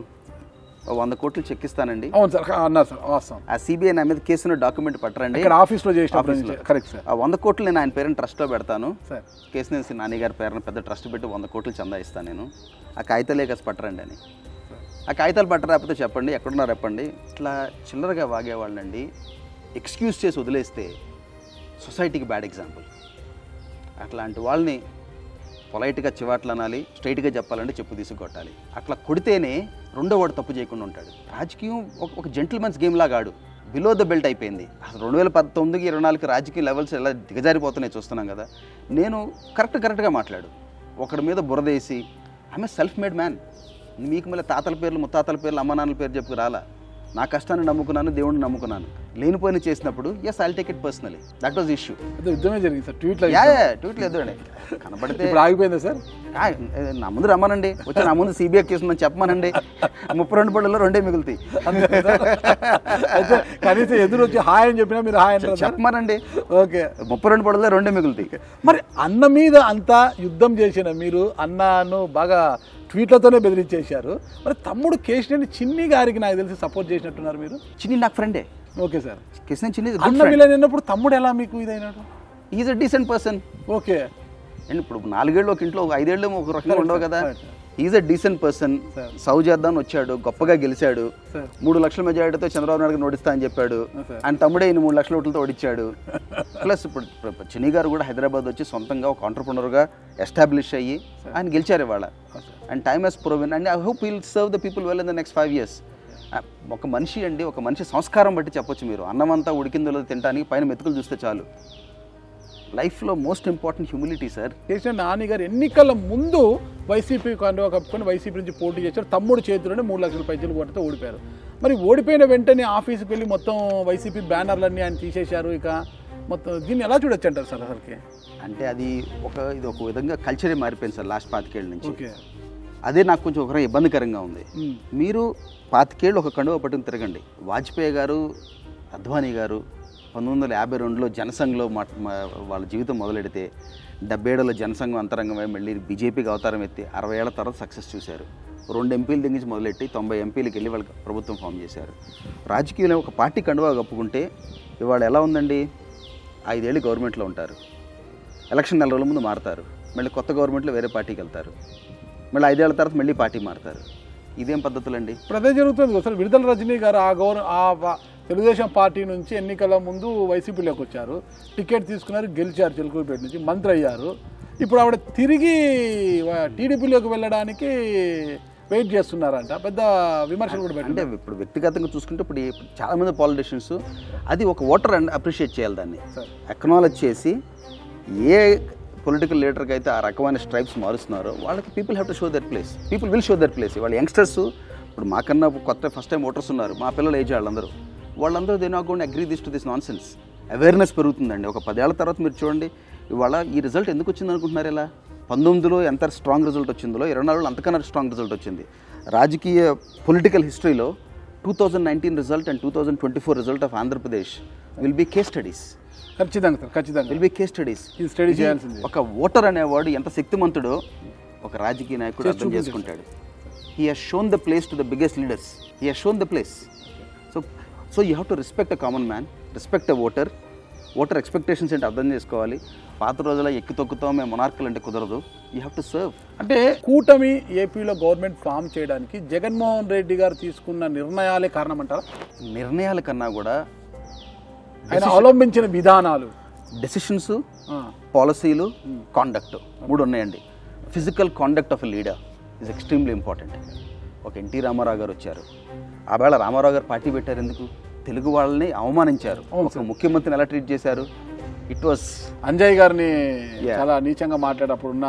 100 కోట్లు చెక్ ఇస్తానండి. అవును సార్ అన్నారు సార్. వాస్తవం. ఆ సిబిఐ నా మీద కేసును డాక్యుమెంట్ పట్టరండి, ఆఫీస్లో చేసిన. Correct sir. ఆ 100 కోట్లు నేను ఆయన పేరుని ట్రస్ట్లో పెడతాను. కేసు నేను నాని గారి పేరున పెద్ద ట్రస్ట్ పెట్టి 100 కోట్లు చందా ఇస్తాను నేను. ఆ కాగితాలే కాసి పట్టరండి అని. ఆ కాగితాలు పట్టరాకపోతే చెప్పండి, ఎక్కడున్నారు చెప్పండి. ఇట్లా చిల్లరగా వాగేవాళ్ళండి ఎక్స్క్యూజ్ చేసి వదిలేస్తే సొసైటీకి బ్యాడ్ ఎగ్జాంపుల్. అట్లాంటి వాళ్ళని పొలైట్గా చివాట్లు అనాలి, స్ట్రైట్గా చెప్పాలంటే చెప్పు తీసుకొట్టాలి. అట్లా కొడితేనే రెండో వాడు తప్పు చేయకుండా ఉంటాడు. రాజకీయం ఒక జెంటిల్మెన్స్ గేమ్ లాగా ఆడు. బిలో ద బెల్ట్ అయిపోయింది. అసలు 2019కి 24కి రాజకీయ లెవెల్స్ ఎలా దిగజారిపోతున్నాయి చూస్తున్నాం కదా. నేను కరెక్ట్గా మాట్లాడు, ఒకడి మీద బురదేసి ఆమె సెల్ఫ్ మేడ్ మ్యాన్. మీకు మళ్ళీ తాతల పేర్లు ముత్తాతల పేర్లు అమ్మ నాన్నల పేరు చెప్పి రాలా. నా కష్టాన్ని నమ్ముకున్నాను, దేవుడిని నమ్ముకున్నాను. లేనిపోయిన చేసినప్పుడు yes I'll take it personally. That was issue. యుద్ధమే జరిగింది సార్. ట్వీట్లు ఎదురండి కనపడితే ఆగిపోయింది సార్. నా ముందు రమ్మనండి, వచ్చి నా ముందు సిబిఐ కేసు ఉందని చెప్పమనండి. 32 పళ్ళలో 2 మిగులుతాయి. కనీసం ఎదురు వచ్చి హాయ్ అని చెప్పినా మీరు హాయ్ అని చెప్పమనండి. ఓకే, 32 పళ్ళలో 2 మిగులుతాయి. మరి అన్న మీద అంతా యుద్ధం చేసిన మీరు అన్నను బాగా ట్వీట్లతోనే బెదిరించేశారు. మరి తమ్ముడు కేశినేని చిన్ని గారికి నాకు తెలిసి సపోర్ట్ చేసినట్టున్నారు మీరు. చిన్ని నాకు ఫ్రెండే. Okay sir. కేశినేని చిన్ని అన్న విలనప్పుడు తమ్ముడు ఎలా మీకు ఇదైనాడు? Is a decent person. Okay. And ఇప్పుడు 4 ఏళ్ళు ఒక ఇంట్లో 5 ఏళ్ళు ఒక రకంగా ఉండవు కదా. Is a decent person. సౌ చేద్దామని వచ్చాడు, గొప్పగా గెలిచాడు. 3 లక్షల మెజారిటీతో చంద్రబాబు నాయుడు నోడిస్తా అని చెప్పాడు. ఆయన తమ్ముడే 3 లక్షల ఓట్లతో ఓడించాడు. ప్లస్ ఇప్పుడు చిన్ని గారు కూడా హైదరాబాద్ వచ్చి సొంతంగా ఒక ఆంటర్ప్రనర్గా ఎస్టాబ్లిష్ అయ్యి ఆయన గెలిచారు ఇవాళ. And time has proven and I hope will serve the people well in the next 5 years. ఒక మనిషి సంస్కారం బట్టి చెప్పొచ్చు మీరు. అన్నమంతా ఉడికిందో తినడానికి పైన మెతుకులు చూస్తే చాలు. లైఫ్లో most important humility sir. KCR Nani గారు ఎన్నికల ముందు వైసీపీ కండువా కప్పుకొని వైసీపీ నుంచి పోటీ చేశారు. తమ్ముడు చేతిలోనే 3 లక్షల పైసలు కొడితే ఓడిపోయారు. మరి ఓడిపోయిన వెంటనే ఆఫీస్కి వెళ్ళి మొత్తం వైసీపీ బ్యానర్లన్నీ ఆయన తీసేశారు. ఇక మొత్తం దీన్ని ఎలా చూడొచ్చు అంటారు సార్ అసలుకి? అంటే ఇది ఒక విధంగా కల్చరే మారిపోయింది సార్ లాస్ట్ 25 ఏళ్ళ నుంచి. ఓకే. అదే నాకు కొంచెం ఒక ఇబ్బందికరంగా ఉంది. మీరు 25 ఏళ్ళు ఒక కండువా పట్టుకుని తిరగండి. వాజ్పేయి గారు, అద్వానీ గారు 1952లో జనసంఘ్లో వాళ్ళ జీవితం మొదలెడితే 77లో జనసంఘం అంతరంగమై మళ్ళీ బీజేపీకి అవతారం ఎత్తి 60 ఏళ్ల తర్వాత సక్సెస్ చూశారు. 2 ఎంపీలు దిగించి మొదలెట్టి 90 ఎంపీలకు వెళ్ళి వాళ్ళకి ప్రభుత్వం ఫామ్ చేశారు. రాజకీయంలో ఒక పార్టీ కండువా కప్పుకుంటే ఇవాళ ఎలా ఉందండి, 5 ఏళ్ళు గవర్నమెంట్లో ఉంటారు, ఎలక్షన్ 4 రోజుల ముందు మారుతారు, మళ్ళీ కొత్త గవర్నమెంట్లో వేరే పార్టీకి వెళ్తారు, మళ్ళీ 5 ఏళ్ల తర్వాత మళ్ళీ పార్టీ మారుతారు. ఇదేం పద్ధతులండి? ఇప్పుడు అదే జరుగుతుంది. అసలు విడుదల రజనీ గారు తెలుగుదేశం పార్టీ నుంచి ఎన్నికల ముందు వైసీపీలోకి వచ్చారు, టికెట్ తీసుకున్నారు, గెలిచారు, చిలుకూరుపేట నుంచి మంత్రి అయ్యారు. ఇప్పుడు ఆవిడ తిరిగి టీడీపీలోకి వెళ్ళడానికి వెయిట్ చేస్తున్నారంట, పెద్ద విమర్శలు కూడా పెట్టారు. అంటే ఇప్పుడు వ్యక్తిగతంగా చూసుకుంటే ఇప్పుడు చాలామంది పాలిటిషియన్స్ అది ఒక ఓటర్ అప్రిషియేట్ చేయాలి, దాన్ని అక్నాలెడ్జ్ చేసి ఏ పొలిటికల్ లీడర్కి అయితే ఆ రకమైన స్ట్రైప్స్ మారుస్తున్నారో వాళ్ళకి people have to show their place, people will show their place. వాళ్ళ యంగ్స్టర్స్ ఇప్పుడు మాకన్నా కొత్త ఫస్ట్ టైం ఓటర్స్ ఉన్నారు, మా పిల్లలు ఏజ్ వాళ్ళందరూ they not going to agree this nonsense. Awareness పెరుగుతుందండి. ఒక 10 ఏళ్ల తర్వాత మీరు చూడండి ఇవాళ ఈ రిజల్ట్ ఎందుకు వచ్చింది అనుకుంటున్నారు? ఇలా 19లో ఎంత స్ట్రాంగ్ రిజల్ట్ వచ్చిందో 24లో అంతకన్నా స్ట్రాంగ్ రిజల్ట్ వచ్చింది. రాజకీయ పొలిటికల్ హిస్టరీలో 2019 result and 2024 result of Andhra Pradesh will be case studies. ఖచ్చితంగా సార్, ఖచ్చితంగా విల్ బీ కేస్ స్టడీస్. ఈ స్టడీ చేయాల్సింది. ఒక ఓటర్ అనేవాడు ఎంత శక్తిమంతుడో ఒక రాజకీయ నాయకుడు అర్థం చేసుకుంటాడు. He has shown the place to the biggest leaders, he has shown the place. So you have to respect a common man, respect a voter. Voter expectations ఏంటి అర్థం చేసుకోవాలి. పాత రోజుల్లో ఎక్కి తొక్కుతాం మేము మొనార్కల్ అంటే కుదరదు. You have to serve. అంటే కూటమి ఏపీలో గవర్నమెంట్ ఫామ్ చేయడానికి జగన్మోహన్ రెడ్డి గారు తీసుకున్న నిర్ణయాలే కారణం అంటారా? నిర్ణయాల కన్నా కూడా ఆయన అవలంబించిన విధానాలు, డెసిషన్స్, పాలసీలు, కాండక్ట్ 3 ఉన్నాయండి. Physical conduct of a leader is extremely important. ఒక ఎన్టీ రామారావు గారు వచ్చారు, ఆ వేళ రామారావు గారు పార్టీ పెట్టారు ఎందుకు? తెలుగు వాళ్ళని అవమానించారు. ఒక ముఖ్యమంత్రిని ఎలా ట్రీట్ చేశారు? ఇట్ వాస్ అంజయ్ గారిని చాలా నీచంగా మాట్లాడప్పుడున్న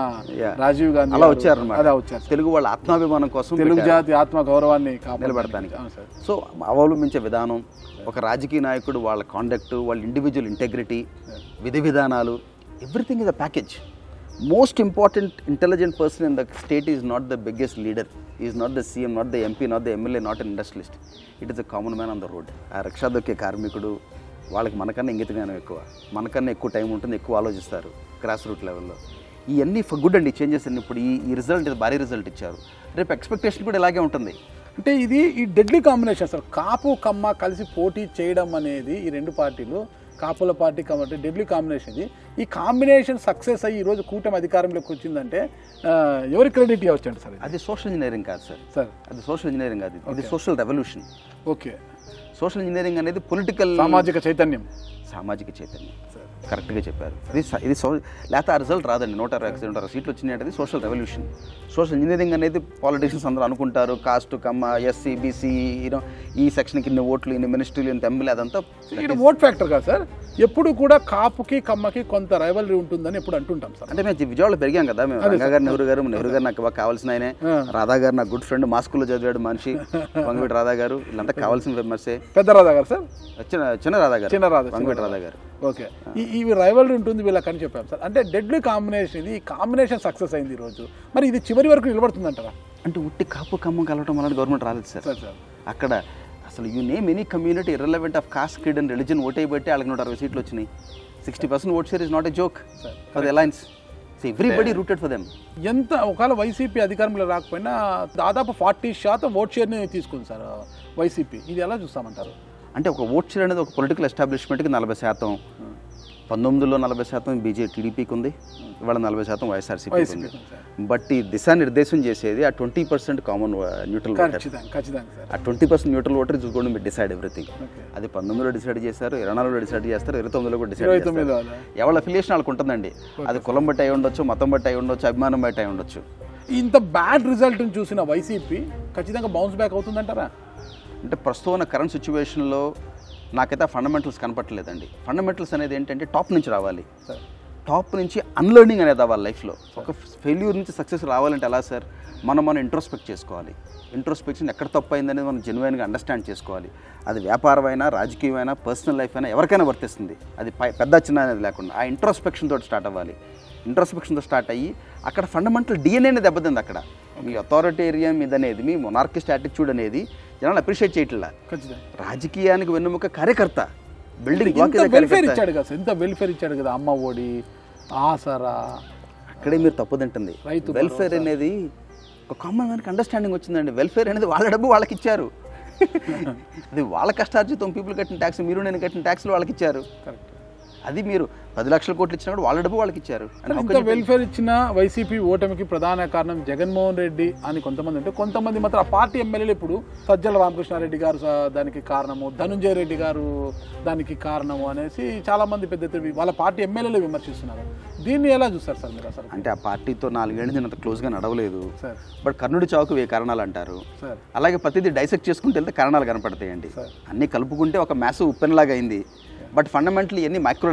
రాజీవ్ గాంధీ అలా వచ్చారన్నమాట. అలా వచ్చారు తెలుగు వాళ్ళ ఆత్మాభిమానం కోసం, తెలుగు జాతి ఆత్మ గౌరవాన్ని నిలబెడతానికి. సో అవలంబించే విధానం, ఒక రాజకీయ నాయకుడు వాళ్ళ కాండక్ట్, వాళ్ళ ఇండివిజువల్ ఇంటెగ్రిటీ, విధి విధానాలు, everything is a package. Most important intelligent person in the state is not the biggest leader, is not the CM, not the MP, not the MLA, not an industrialist. It is a common man on the road. ఆ rickshaw దొక్కే కార్మికుడు, వాళ్ళకి మనకన్నా ఇంగిత జ్ఞానం ఎక్కువ, మనకన్నా ఎక్కువ time ఉంటుంది, ఎక్కువ ఆలోచిస్తారు గ్రాస్ రూట్ లెవెల్లో. ఇవన్నీ ఫర్ గుడ్ అండి చేంజెస్ అన్ని. ఇప్పుడు ఈ రిజల్ట్ భారీ రిజల్ట్ ఇచ్చారు, రేపు ఎక్స్పెక్టేషన్ కూడా ఇలాగే ఉంటుంది. అంటే ఇది ఈ డెడ్లీ కాంబినేషన్ సార్. కాపు కమ్మ కలిసి పోటీ చేయడం అనేది ఈ 2 పార్టీలు, కాపుల పార్టీ కాబట్టి డెడ్లీ కాంబినేషన్ ఇది. ఈ కాంబినేషన్ సక్సెస్ అయ్యి ఈరోజు కూటమి అధికారంలోకి వచ్చిందంటే ఎవరి క్రెడిట్ ఇవ్వచ్చు అండి సార్? అది సోషల్ ఇంజనీరింగ్ కాదు సార్, అది సోషల్ ఇంజనీరింగ్ కాదు, ఇది social revolution. Okay, social engineering అనేది పొలిటికల్ సామాజిక చైతన్యం, కరెక్ట్గా చెప్పారు. ఇది లేకపోతే ఆ రిజల్ట్ రాదండి. 160 సీట్లు వచ్చినాయి అంటే సోషల్ రెవల్యూషన్. సోషల్ ఇంజనీరింగ్ అనేది పాలిటిషియన్స్ అందరూ అనుకుంటారు, కాస్ట్ కమ్మ, ఎస్సీ బీసీ, ఈ సెక్షన్కి ఇన్ని ఓట్లు, ఇన్ని మినిస్ట్రీలు, ఇంత ఎమ్మెల్యే, అదంతా ఓట్ ఫ్యాక్టర్ కాదు సార్. ఎప్పుడు కూడా కాపుకి కమ్మకి కొంత రైవలరీ ఉంటుందని ఎప్పుడు అంటుంటాం సార్. అంటే మేము విజయవాడలో పెరిగాం కదా, మేము రంగా గారు, నెహ్రూ గారు నాకు బాగా కావాల్సిన ఆయనే, రాధా గారు నా గుడ్ ఫ్రెండ్, మా స్కూల్లో చదివాడు మనిషి, వంగవీటి రాధా గారు, వీళ్ళంతా కావాల్సిన ఫేమసే. పెద్ద రాధా గారు సార్, చిన్న రాధా గారు, వంగవీటి రాధా గారు. ఓకే, ఈ రైవలరీ ఉంటుంది వీళ్ళకని చెప్పాం సార్. అంటే డెడ్లీ కాంబినేషన్, ఇది ఈ కాంబినేషన్ సక్సెస్ అయింది ఈరోజు. మరి ఇది చివరి వరకు నిలబడుతుందంటారా? అంటే ఉట్టి కాపు కమ్మం కలవటం వల్ల గవర్నమెంట్ రాలేదు సార్. అక్కడ అసలు you name any community irrelevant of cost, creed and religion ఓటే బట్టి వాళ్ళకి 160 సీట్లు వచ్చినాయి. 60% vote share is not a joke for the alliance. Everybody rooted for them. ఎంత ఒకవేళ వైసీపీ అధికారంలో రాకపోయినా దాదాపు 40% ఓట్ షేర్ని తీసుకుంది సార్ వైసీపీ. ఇది ఎలా చూస్తామంటారు? అంటే ఒక ఓట్ షేర్ అనేది ఒక పొలిటికల్ ఎస్టాబ్లిష్మెంట్కి 40%, 19లో 40% టీడీపీకి ఉంది, ఇవాళ 40% వైఎస్ఆర్సీపీకి ఉంది. బట్ ఈ దిశానిర్దేశం చేసేది ఆ 20% కామన్ న్యూట్రల్ ఓటర్. ఆ 20% neutral voter is going to decide everything. అది 19లో డిసైడ్ చేశారు, 24లో డిసైడ్ చేస్తారు, 29లో కూడా డిసైడ్ చేస్తారు. ఎవరి అఫిలియేషన్ వాళ్ళకు ఉంటుందండి. అది కులం బట్టి అయి ఉండొచ్చు, మతం బట్టి అయి ఉండొచ్చు, అభిమానం బట్టి అయి ఉండొచ్చు. ఇంత బ్యాడ్ రిజల్ట్ని చూసిన వైసీపీ ఖచ్చితంగా బౌన్స్ బ్యాక్ అవుతుందంటారా? అంటే ప్రస్తుతం ఉన్న కరెంట్ సిచ్యువేషన్లో నాకైతే ఫండమెంటల్స్ కనపట్టలేదండి. ఫండమెంటల్స్ అనేది ఏంటంటే టాప్ నుంచి రావాలి, టాప్ నుంచి అన్లర్నింగ్ అనేది అవ్వాలి లైఫ్లో. ఒక ఫెయిల్యూర్ నుంచి సక్సెస్ రావాలంటే ఎలా సార్? మనం ఇంట్రోస్పెక్ట్ చేసుకోవాలి. ఇంట్రోస్పెక్షన్ ఎక్కడ తప్పు అయిందనేది మనం జెన్యున్గా అండర్స్టాండ్ చేసుకోవాలి. అది వ్యాపారమైనా, రాజకీయమైనా, పర్సనల్ లైఫ్ అయినా ఎవరికైనా వర్తిస్తుంది. అది పెద్ద చిన్న అనేది లేకుండా ఆ ఇంట్రోస్పెక్షన్ తోటి స్టార్ట్ అవ్వాలి. ఇంట్రోస్పెక్షన్తో స్టార్ట్ అయ్యి అక్కడ ఫండమెంటల్ డిఎన్ఏని దెబ్బతింది. అక్కడ మీ అథారిటేరియన్ మీద అనేది, మీ మొనార్కిస్ట్ యాటిట్యూడ్ అనేది జనాలు అప్రిషియేట్ చేయట్లా. రాజకీయానికి వెన్నుముక కార్యకర్త, బిల్డింగ్ వెల్ఫేర్ ఇచ్చాడు కదా, ఎంత వెల్ఫేర్ ఇచ్చాడు కదా, అమ్మ ఒడి, ఆసరా. అక్కడే మీరు తప్పుదంటుంది. వెల్ఫేర్ అనేది ఒక కామన్ మ్యాన్కి అండర్స్టాండింగ్ వచ్చిందండి. వెల్ఫేర్ అనేది వాళ్ళ డబ్బు వాళ్ళకి ఇచ్చారు. అది వాళ్ళ కష్టార్జితం, పీపుల్ కట్టిన ట్యాక్స్, మీరు నేను కట్టిన ట్యాక్స్లు వాళ్ళకి ఇచ్చారు. అది మీరు 10 లక్షల కోట్లు ఇచ్చినా కూడా వాళ్ళ డబ్బు వాళ్ళకి ఇచ్చారు. ఇంత వెల్ఫేర్ ఇచ్చిన వైసీపీ ఓటమికి ప్రధాన కారణం జగన్మోహన్ రెడ్డి అని కొంతమంది అంటే, కొంతమంది మాత్రం ఆ పార్టీ ఎమ్మెల్యేలు ఇప్పుడు సజ్జల రామకృష్ణారెడ్డి గారు దానికి కారణము, ధనుంజయ రెడ్డి గారు దానికి కారణము అనేసి చాలా మంది పెద్ద వాళ్ళ పార్టీ ఎమ్మెల్యేలు విమర్శిస్తున్నారు. దీన్ని ఎలా చూస్తారు సార్ మీరు అసలు? అంటే ఆ పార్టీతో 4 ఏళ్ళు నేను అంత క్లోజ్గా నడవలేదు, బట్ కర్ణుడి చావుకు 1000 కారణాలు అంటారు. అలాగే ప్రతిదీ డైసెక్ట్ చేసుకుంటూ వెళ్తే కారణాలు కనపడతాయండి. అన్నీ కలుపుకుంటే ఒక మ్యాసివ్ ఉప్పెనలాగా అయింది. బట్ ఫండమెంటలీ ఇవన్నీ మైక్రో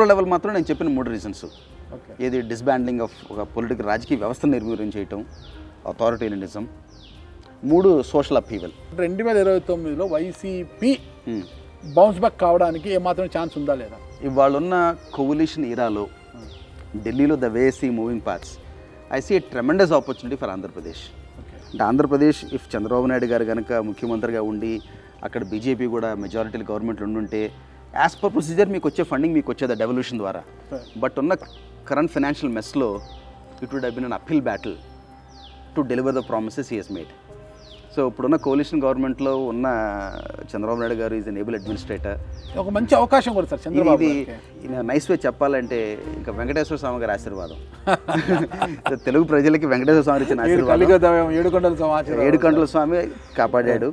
లెవెల్ మాత్రం నేను చెప్పిన 3 రీజన్స్. ఏది డిస్బాండింగ్ ఆఫ్ ఒక పొలిటికల్ రాజకీయ వ్యవస్థను నిర్వీర్యం చేయటం, అథారిటేరియనిజం, 3 సోషల్ అపీవల్. 2029లో వైసీపీ బౌన్స్ బ్యాక్ కావడానికి ఏమాత్రం ఛాన్స్ ఉందా లేదా? ఇవాళ ఉన్న కోalition ఈరాలో ఢిల్లీలో the way see moving parts, I see a tremendous opportunity for Andhra Pradesh. అంటే ఆంధ్రప్రదేశ్ ఇఫ్ చంద్రబాబు నాయుడు గారు కనుక ముఖ్యమంత్రిగా ఉండి అక్కడ బీజేపీ కూడా మెజారిటీ గవర్నమెంట్లు ఉండుంటే, యాజ్ పర్ ప్రొసీజర్ మీకు వచ్చే ఫండింగ్ మీకు వచ్చేది డెవల్యూషన్ ద్వారా. బట్ ఉన్న కరెంట్ ఫైనాన్షియల్ మెస్లో it would have been an uphill battle to deliver the promises he has made. So ఇప్పుడున్న కోalition గవర్నమెంట్లో ఉన్న చంద్రబాబు నాయుడు గారు ఈజ్ ఎన్ ఏబుల్ అడ్మినిస్ట్రేటర్. ఒక మంచి అవకాశం కూడా సార్ చంద్రబాబు. ఇది నైస్ వే చెప్పాలంటే ఇంకా వెంకటేశ్వర స్వామి గారి ఆశీర్వాదం. తెలుగు ప్రజలకి వెంకటేశ్వర స్వామి ఇచ్చిన ఆశీర్వాదం. 7 కొండల స్వామి కాపాడాడు.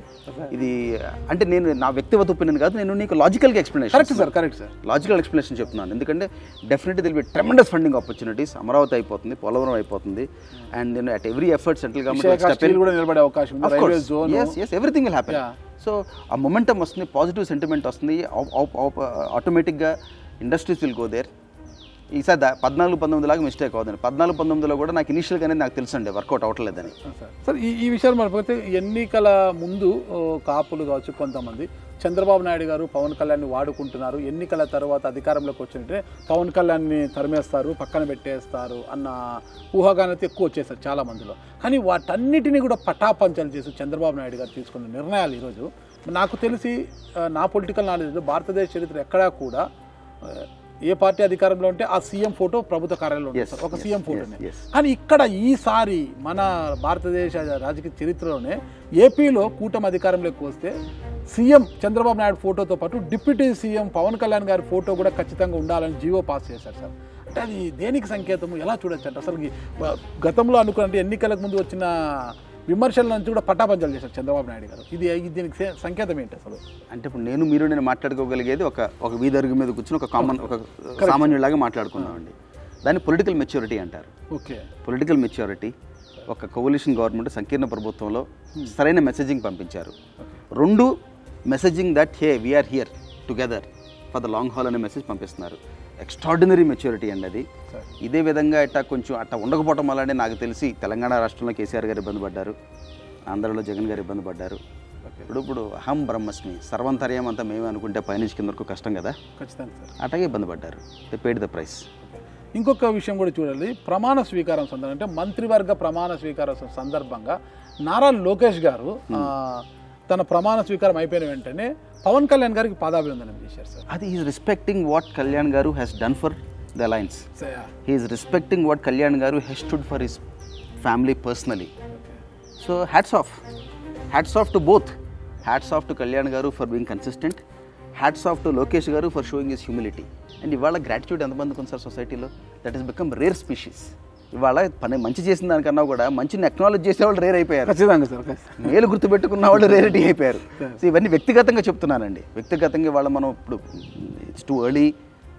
ఇది అంటే నేను నా వ్యక్తిగత ఒపీనియన్ కాదు, నేను నీకు లాజికల్గా explanation, correct sir, logical explanation చెప్తున్నాను. ఎందుకంటే definitely there'll be tremendous funding opportunities. Amaravati అయిపోతుంది, పోలవరం అయిపోతుంది, అండ్ నేను at every effort central government కూడా నిలబడే అవకాశం, ఎవ్రీథింగ్ విల్ హ్యాపెన్. సో ఆ మొమెంటం వస్తుంది, పాజిటివ్ సెంటిమెంట్ వస్తుంది, ఆటోమేటిక్గా ఇండస్ట్రీస్ విల్ గో దేర్. ఈసారి 14-19 లాగా మిస్టేక్ అవుతుంది. 14-19లో కూడా నాకు ఇనిషియల్గానే నాకు తెలుసండి వర్కౌట్ అవ్వట్లేదని. సార్ ఈ విషయాలు మనపోతే ఎన్నికల ముందు కాపులు కావచ్చు కొంతమంది చంద్రబాబు నాయుడు గారు పవన్ కళ్యాణ్ని వాడుకుంటున్నారు, ఎన్నికల తర్వాత అధికారంలోకి వచ్చినట్టే పవన్ కళ్యాణ్ని తరిమేస్తారు, పక్కన పెట్టేస్తారు అన్న ఊహాగానైతే ఎక్కువ వచ్చేసారు చాలా మందిలో. కానీ వాటన్నిటినీ కూడా పటాపంచలు చేసి చంద్రబాబు నాయుడు గారు తీసుకున్న నిర్ణయాలు ఈరోజు నాకు తెలిసి నా పొలిటికల్ నాలెడ్జ్లో భారతదేశ చరిత్ర ఎక్కడా కూడా ఏ పార్టీ అధికారంలో ఉంటే ఆ సీఎం ఫోటో ప్రభుత్వ కార్యాలయంలో ఉంటుంది, ఒక సీఎం ఫోటోనే. కానీ ఇక్కడ ఈసారి మన భారతదేశ రాజకీయ చరిత్రలోనే ఏపీలో కూటమి అధికారంలోకి వస్తే సీఎం చంద్రబాబు నాయుడు ఫోటోతో పాటు డిప్యూటీ సీఎం పవన్ కళ్యాణ్ గారి ఫోటో కూడా ఖచ్చితంగా ఉండాలని జీవో పాస్ చేశారు సార్. అంటే అది దేనికి సంకేతము, ఎలా చూడొచ్చు అంటే అసలు గతంలో అనుకున్నట్టు ఎన్నికలకు ముందు వచ్చిన విమర్శల నుంచి కూడా పట్టాపంచలు చేశారు చంద్రబాబు నాయుడు గారు. దీనికి సంకేతం ఏంటి అసలు? అంటే ఇప్పుడు నేను మాట్లాడుకోగలిగేది ఒక వీధరుగు మీద కూర్చొని ఒక సామాన్యులాగా మాట్లాడుకున్నామండి. దాన్ని పొలిటికల్ మెచ్యూరిటీ అంటారు. Okay, political maturity. ఒక కోalition గవర్నమెంట్ సంకీర్ణ ప్రభుత్వంలో సరైన మెసేజింగ్ పంపించారు. 2 messaging that hey we're here together for the long haul అనే మెసేజ్ పంపిస్తున్నారు. ఎక్స్ట్రాడినరీ మెచ్యూరిటీ అండి అది. ఇదే విధంగా కొంచెం ఉండకపోవటం వల్లనే నాకు తెలిసి తెలంగాణ రాష్ట్రంలో కేసీఆర్ గారు ఇబ్బంది పడ్డారు, ఆంధ్రలో జగన్ గారు ఇబ్బంది పడ్డారు. ఇప్పుడు అహం బ్రహ్మస్మి సర్వంతర్యం అంతా మేమే అనుకుంటే పైనుంచి కింద వరకు కష్టం కదా, ఖచ్చితంగా అట్లాగే ఇబ్బంది పడ్డారు. They paid the price. ఇంకొక విషయం కూడా చూడాలి, ప్రమాణ స్వీకారం సందర్భంగా అంటే మంత్రివర్గ ప్రమాణ స్వీకారం సందర్భంగా నారా లోకేష్ గారు తన ప్రమాణ స్వీకారం అయిపోయిన వెంటనే పవన్ కళ్యాణ్ గారికి పాదాభివందనం చేశారు సార్. అది is respecting what Kalyan garu has done for the alliance. He is respecting what Kalyan garu has stood for his family personally. So hats off to both. Hats off to Kalyan garu for being consistent, hats off to Lokesh garu for showing his humility. And ఇవాళ gratitude ఎంతమందికి ఉంది sir సొసైటీలో? That is become rare species. ఇవాళ మంచి చేసిన దానికన్నా కూడా మంచిని అక్నాలెడ్జ్ చేసేవాళ్ళు రేర్ అయిపోయారు. ఖచ్చితంగా సార్. మేలు గుర్తుపెట్టుకున్న వాళ్ళు రేరిటీ అయిపోయారు. సో ఇవన్నీ వ్యక్తిగతంగా చెప్తున్నానండి. వ్యక్తిగతంగా ఇవాళ మనం ఇప్పుడు ఇట్స్ టూ ఎర్లీ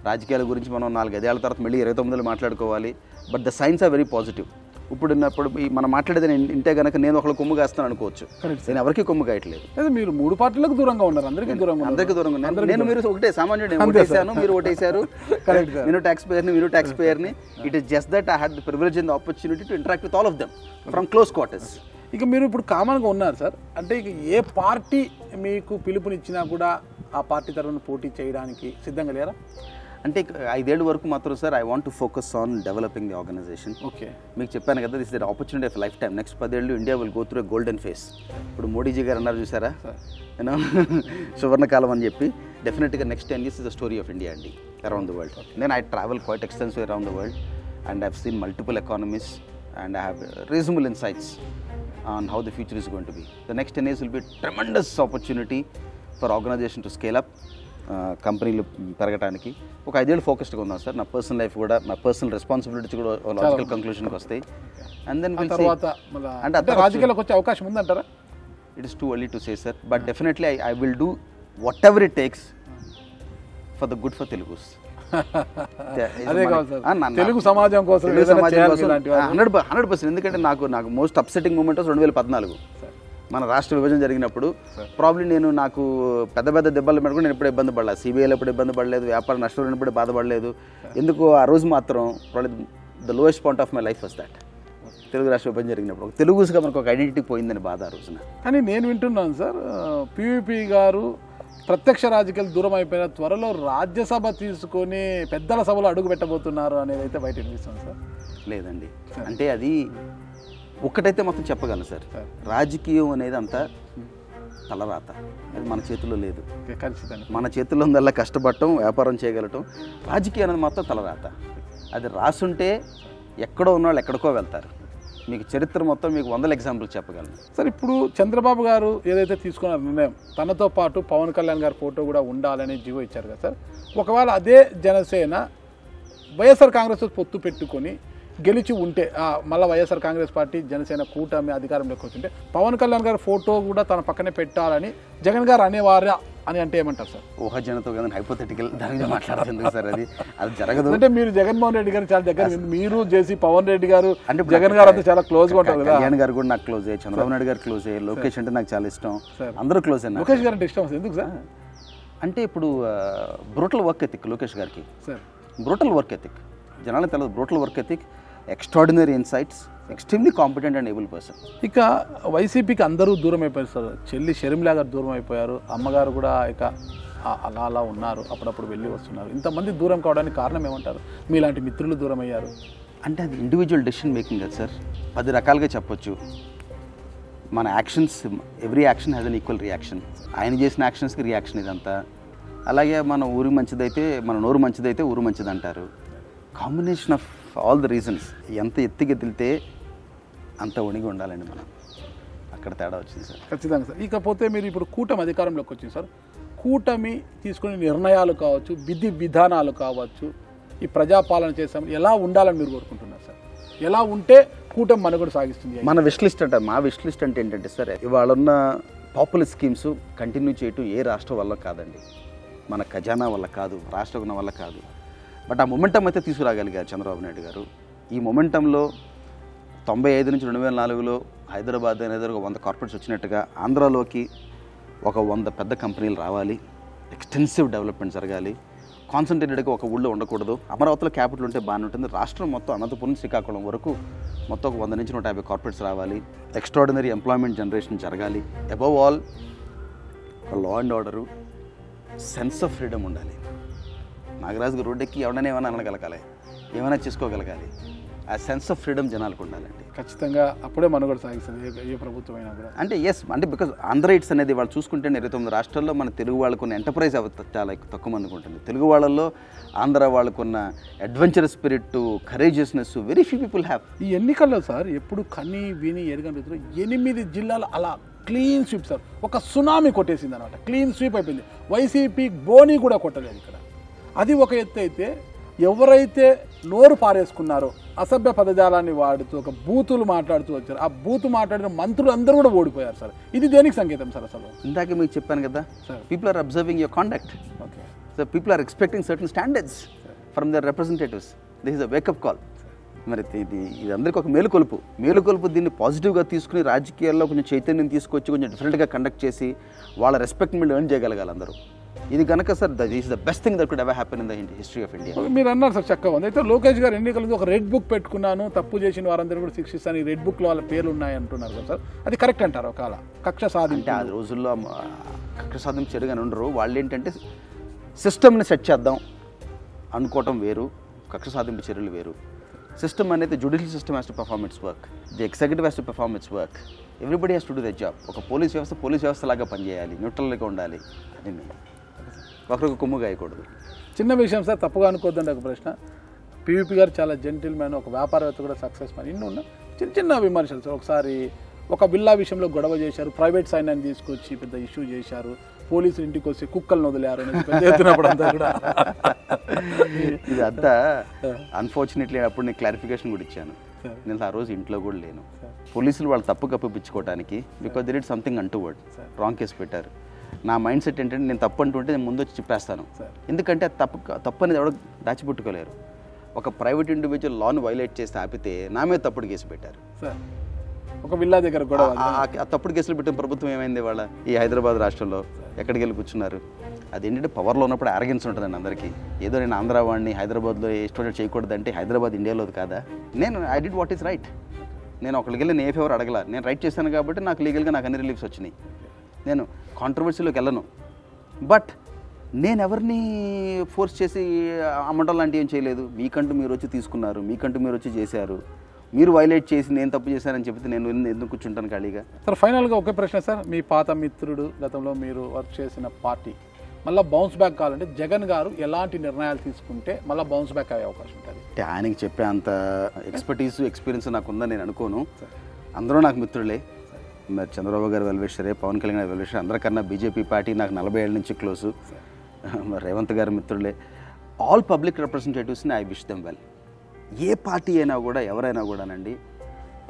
రాజకీయాల గురించి మనం 4-5 ఏళ్ల తర్వాత మళ్ళీ 29లో మాట్లాడుకోవాలి. But the signs are very positive. ఇప్పుడు మనం మాట్లాడేది ఇంటే కనుక నేను ఒకళ్ళు కొమ్ము కాస్తాను అనుకోవచ్చు, నేను ఎవరికి కొమ్ము కాయట్లేదు. మీరు 3 పార్టీలకు దూరంగా ఉన్నారు, అందరికీ దూరంగా ఉన్నారు. నేను మీరు ఒకటే సామాన్యుడు, ఓటేసాను, మీరు ఓటేశారు, నేను ట్యాక్స్ పేయర్ని, మీరు ట్యాక్స్ పేయర్ని. It is just that I had the privilege and the opportunity to interact with all of them from close quarters. ఇక మీరు ఇప్పుడు కామన్గా ఉన్నారు సార్, అంటే ఇక ఏ పార్టీ మీకు పిలుపునిచ్చినా కూడా ఆ పార్టీ తరఫున పోటీ చేయడానికి సిద్ధంగా లేరా? అంటే 5 ఏళ్ళ వరకు మాత్రం sir I want to focus on developing the organisation. Okay, మీకు చెప్పాను కదా, this the opportunity of lifetime. Next 10 ఏళ్ళు India will go through golden phase. ఇప్పుడు మోడీజీ గారు అన్నారు చూసారా, యూనో సువర్ణకాలం అని చెప్పి. డెఫినెట్గా next 10 years is the story of India అండి, అరౌండ్ ద వరల్డ్. నేను I travel quite extensive around the world and I have seen multiple economies and I have reasonable insights on how the future is going to be. The next 10 years will be a tremendous opportunity for organization to scale up, కంపెనీలు పెరగడానికి. ఒక 5 ఏళ్ళు ఫోకస్డ్గా ఉందాం sir. నా personal life కూడా, నా personal responsibilities కూడా లాజికల్ కంక్లూషన్కి వస్తాయి. అండ్ దెన్ తర్వాత అంటే రాజకీయాలకు వచ్చే అవకాశం ఉందంటారా? It is too early to say sir, but definitely I will do what ever it takes for the good for Telugus. అదే కావాలి సార్, తెలుగు సమాజం కోసం 100%. ఎందుకంటే నాకు మోస్ట్ అప్సెటింగ్ మూమెంట్ 2014 మన రాష్ట్ర విభజన జరిగినప్పుడు. ప్రాబ్లీ నాకు పెద్ద దెబ్బలు పెట్టుకుని నేను ఎప్పుడు ఇబ్బంది పడలేదు, సిబిఐలో ఎప్పుడు ఇబ్బంది పడలేదు, వ్యాపార నష్టం ఎప్పుడు బాధపడలేదు. ఎందుకు ఆ రోజు మాత్రం the lowest point of my life was that. Telugu రాష్ట్ర విభజన జరిగినప్పుడు తెలుగుగా మనకు ఒక ఐడెంటిటీ పోయిందని బాధ ఆ రోజున. కానీ నేను వింటున్నాను సార్, పివిపి గారు ప్రత్యక్ష రాజకీయాలు దూరం అయిపోయిన త్వరలో రాజ్యసభ తీసుకొని పెద్దల సభలో అడుగు పెట్టబోతున్నారు అనేది అయితే బయట వినిపిస్తుంది సార్. లేదండి, అంటే అది ఒక్కటైతే మొత్తం చెప్పగలను సార్, రాజకీయం అనేది అంతా తలరాత, అది మన చేతుల్లో లేదు. మన చేతుల్లో ఉందల్లా కష్టపడటం, వ్యాపారం చేయగలటం. రాజకీయం అనేది మొత్తం తలరాత, అది రాసుంటే ఎక్కడో ఉన్నవాళ్ళు ఎక్కడికో వెళ్తారు. మీకు చరిత్ర మొత్తం మీకు 100 ఎగ్జాంపుల్స్ చెప్పగలను సార్. ఇప్పుడు చంద్రబాబు గారు ఏదైతే తీసుకున్న నిర్ణయం, తనతో పాటు పవన్ కళ్యాణ్ గారి ఫోటో కూడా ఉండాలని జీవో ఇచ్చారు కదా సార్. ఒకవేళ అదే జనసేన వైఎస్ఆర్ కాంగ్రెస్ పొత్తు పెట్టుకొని గెలిచి ఉంటే, మళ్ళీ వైఎస్ఆర్ కాంగ్రెస్ పార్టీ జనసేన కూటమి అధికారంలోకి వచ్చింటే పవన్ కళ్యాణ్ గారి ఫోటో కూడా తన పక్కనే పెట్టాలని జగన్ గారు అనేవారా అని అంటే ఏమంటారు సార్? ఊహాజనతో కదా, హైపోథెటికల్ దాని మీద మాట్లాడుతుంది సార్. అది జరగదు. అంటే మీరు జగన్మోహన్ రెడ్డి గారు చాలా దగ్గర, మీరు చేసి పవన్ రెడ్డి గారు అంటే జగన్ గారు అంతా చాలా క్లోజ్ గా ఉంటారు కదా. కళ్యాణ్ గారు కూడా నాకు క్లోజ్, చంద్రబాబు నాయుడు గారు క్లోజ్, లోకేష్ అంటే నాకు చాలా ఇష్టం, అందరూ క్లోజ్. లోకేష్ గారు అంటే ఇష్టం ఎందుకు సార్? అంటే ఇప్పుడు బ్రూటల్ వర్క్ ఎథిక్ లోకేష్ గారికి, బ్రూటల్ వర్క్ ఎథిక్ జనాలకు తెలియదు. Brutal work ethic, extraordinary insights, extremely competent and able person. ఇక వైసీపీకి అందరూ దూరం అయిపోయారు సార్. చెల్లి షర్మిలా గారు దూరం అయిపోయారు, అమ్మగారు కూడా ఇక అలా ఉన్నారు, అప్పుడప్పుడు వెళ్ళి వస్తున్నారు. ఇంతమంది దూరం కావడానికి కారణం ఏమంటారు? మీలాంటి మిత్రులు దూరం అయ్యారు అంటే అది ఇండివిజువల్ డెసిషన్ మేకింగ్ కదా సార్. 10 రకాలుగా చెప్పొచ్చు. మన actions, every action has an equal reaction. ఆయన చేసిన యాక్షన్స్కి రియాక్షన్ ఇదంతా. అలాగే మన ఊరి మంచిదైతే, మన నోరు మంచిదైతే ఊరు మంచిది అంటారు. Combination of all the reasons. ఎంత ఎత్తుకెదిలితే అంత వణిగి ఉండాలండి మనం, అక్కడ తేడా వచ్చింది సార్. ఖచ్చితంగా సార్. ఇకపోతే మీరు ఇప్పుడు కూటమి అధికారంలోకి వచ్చింది సార్. కూటమి తీసుకునే నిర్ణయాలు కావచ్చు, విధి విధానాలు కావచ్చు, ఈ ప్రజాపాలన చేసామని ఎలా ఉండాలని మీరు కోరుకుంటున్నారు సార్? ఎలా ఉంటే కూటమి మనుగడ సాగిస్తుంది? మన విష్ లిస్ట్ అంటే, మా విష్ లిస్ట్ అంటే ఏంటంటే సార్, ఇవాళ ఉన్న పాపులర్ స్కీమ్స్ కంటిన్యూ చేయటం ఏ రాష్ట్రం వల్ల కాదండి, మన ఖజానా వల్ల కాదు, రాష్ట్రం వల్ల కాదు. బట్ ఆ మొమెంటం అయితే తీసుకురాగలిగారు చంద్రబాబు నాయుడు గారు. ఈ మొమెంటంలో 95 నుంచి 2004లో హైదరాబాద్ అనేది ఒక 100 కార్పొరేట్స్ వచ్చినట్టుగా ఆంధ్రాలోకి ఒక 100 పెద్ద కంపెనీలు రావాలి, ఎక్స్టెన్సివ్ డెవలప్మెంట్ జరగాలి, కాన్సన్ట్రేటెడ్గా ఒక ఊళ్ళో ఉండకూడదు. అమరావతిలో క్యాపిటల్ ఉంటే బాగానే ఉంటుంది. రాష్ట్రం మొత్తం అనంతపురం శ్రీకాకుళం వరకు మొత్తం ఒక 100 నుంచి 150 కార్పొరేట్స్ రావాలి, ఎక్స్ట్రాడినరీ ఎంప్లాయ్మెంట్ జనరేషన్ జరగాలి. Above all law and order, sense of freedom ఉండాలి. నాగరాజు రోడ్డు ఎక్కి ఎవడనే ఏమైనా అనగలగాలి, ఏమైనా చేసుకోగలగాలి. ఆ సెన్స్ ఆఫ్ ఫ్రీడమ్ జనాలకు ఉండాలండి. ఖచ్చితంగా అప్పుడే మనుగడ సాగిస్తుంది ఏ ప్రభుత్వం అయినా కూడా. అంటే ఎస్, అంటే బికాజ్ ఆంధ్ర రైట్స్ అనేది వాళ్ళు చూసుకుంటే 29 రాష్ట్రాల్లో మన తెలుగు వాళ్ళకున్న ఎంటర్ప్రైజ్ చాలా తక్కువ మందికి ఉంటుంది. తెలుగు వాళ్ళల్లో ఆంధ్ర వాళ్ళకున్న adventurous spirit, courageousness very few people have. ఈ ఎన్నికల్లో సార్ ఎప్పుడు కని విని ఎరగని రీతిలో 8 జిల్లాలు అలా క్లీన్ స్వీప్ సార్, ఒక సునామీ కొట్టేసింది అనమాట. క్లీన్ స్వీప్ అయిపోయింది. వైసీపీ బోని కూడా కొట్టలేదు ఇక్కడ. అది ఒక ఎత్తు అయితే, ఎవరైతే నోరు పారేసుకున్నారో, అసభ్య పదజాలాన్ని వాడుతూ ఒక బూతులు మాట్లాడుతూ వచ్చారు, ఆ బూతు మాట్లాడిన మంత్రులు అందరూ కూడా ఓడిపోయారు సార్. ఇది దేనికి సంకేతం సార్? అసలు ఇందాక మీకు చెప్పాను కదా, people are observing your conduct. Okay sir, people are expecting certain standards from their representatives. This is a wake up call. మరి ఇది అందరికీ ఒక మేలుకొలుపు. దీన్ని పాజిటివ్గా తీసుకుని రాజకీయాల్లో కొంచెం చైతన్యం తీసుకొచ్చి కొంచెం డిఫరెంట్గా కండక్ట్ చేసి వాళ్ళ రెస్పెక్ట్ మీద ఎర్న్ చేయగలగాలి అందరూ. ఇది కనుక sir, that is the best thing that could ever happen in the history of India. మీరు అన్నారు సార్, చక్కగా ఉంది. అయితే లోకేష్ గారు ఎన్నికల ఒక రెడ్ బుక్ పెట్టుకున్నాను, తప్పు చేసిన వారందరూ కూడా శిక్షిస్తాను, ఈ రెడ్ బుక్లో వాళ్ళ పేర్లు ఉన్నాయి అంటున్నారు కదా సార్. అది కరెక్ట్ అంటారు? ఒకవేళ కక్ష సాధింటే ఆ రోజుల్లో కక్ష సాధింపు చెడుగానే ఉండరు. వాళ్ళు ఏంటంటే సిస్టమ్ని సెట్ చేద్దాం, అనుకోవటం వేరు, కక్ష సాధింపు చర్యలు వేరు. సిస్టమ్ అనేది judicial system has to perform it's work, the executive has to perform it's work, everybody has to do the job. ఒక పోలీస్ వ్యవస్థ లాగా పనిచేయాలి, న్యూట్రల్గా ఉండాలి. అది మేము ఒకరికి కొమ్ము గాయకూడదు. చిన్న విషయం సార్, తప్పుగా అనుకోద్దండి ఒక ప్రశ్న. పీవీపీ గారు చాలా జెంటిల్ మ్యాన్, ఒక వ్యాపారవేత్త కూడా సక్సెస్ మ్యాన్. ఇన్ని ఉన్న చిన్న చిన్న విమర్శలు సార్. ఒకసారి ఒక బిల్లా విషయంలో గొడవ చేశారు, ప్రైవేట్ సైన్యాన్ని తీసుకొచ్చి పెద్ద ఇష్యూ చేశారు, పోలీసులు ఇంటికి వచ్చి కుక్కలను వదిలేరు చెప్తున్నప్పుడు అంతా కూడా ఇదంతా అన్ఫార్చునేట్లీ అప్పుడు నేను క్లారిఫికేషన్ కూడా ఇచ్చాను. నేను ఆ రోజు ఇంట్లో కూడా లేను. పోలీసులు వాళ్ళు తప్పు కప్పిపించుకోవడానికి because they did something untoward, wrong case పెట్టారు. నా మైండ్ సెట్ ఏంటంటే నేను తప్పు అంటుంటే నేను ముందు వచ్చి చెప్పేస్తాను. ఎందుకంటే అది తప్పు అనేది ఎవడో దాచిపెట్టుకోలేరు. ఒక ప్రైవేట్ ఇండివిజువల్ లాను వైలేట్ చేస్తే ఆపితే నా మీద తప్పుడు కేసు పెట్టారు. ఒక విల్లా దగ్గర కూడా ఆ తప్పుడు కేసులు పెట్టిన ప్రభుత్వం ఏమైంది వాళ్ళ ఈ హైదరాబాద్ రాష్ట్రంలో? ఎక్కడికి వెళ్ళి కూర్చున్నారు? అది ఏంటంటే పవర్లో ఉన్నప్పుడు అరగెన్స్ ఉంటుందండి అందరికీ. ఏదో నేను ఆంధ్ర వాడిని హైదరాబాద్లో ఇష్టం చేయకూడదంటే హైదరాబాద్ ఇండియాలోది కాదా? నేను I did what is right. నేను ఒకరికి వెళ్ళి నేను ఏ ఫేవర్ అడగల. నేను రైట్ చేశాను కాబట్టి నాకు లీగల్గా నాకు అన్ని రిలీఫ్స్ వచ్చినాయి. నేను కాంట్రవర్సీలోకి వెళ్ళను. బట్ నేను ఎవరిని ఫోర్స్ చేసి అమ్మడం లాంటివి ఏం చేయలేదు. మీకంటూ మీరు వచ్చి తీసుకున్నారు, మీకంటూ మీరు వచ్చి చేశారు, మీరు వైలేట్ చేసి నేను తప్పు చేశానని చెప్తే నేను ఎందుకు కూర్చుంటాను ఖాళీగా? సార్ ఫైనల్గా ఒకే ప్రశ్న సార్, మీ పాత మిత్రుడు గతంలో మీరు వర్క్ చేసిన పార్టీ మళ్ళీ బౌన్స్ బ్యాక్ కావాలంటే జగన్ గారు ఎలాంటి నిర్ణయాలు తీసుకుంటే మళ్ళీ బౌన్స్ బ్యాక్ అయ్యే అవకాశం ఉంటుంది? అంటే ఆయనకి చెప్పే అంత ఎక్స్పీరియన్స్ నాకు ఉందని నేను అనుకోను. అందరూ నాకు మిత్రులే. మరి చంద్రబాబు గారు వెల్విషరే, పవన్ కళ్యాణ్ గారు వెల్విషరే. అందరికన్నా బీజేపీ పార్టీ నాకు 40 ఏళ్ళ నుంచి క్లోజు. మరి రేవంత్ గారు మిత్రులే. ఆల్ పబ్లిక్ రిప్రజెంటేటివ్స్ని ఐ విష్ దెమ్ వెల్. ఏ పార్టీ అయినా కూడా ఎవరైనా కూడానండి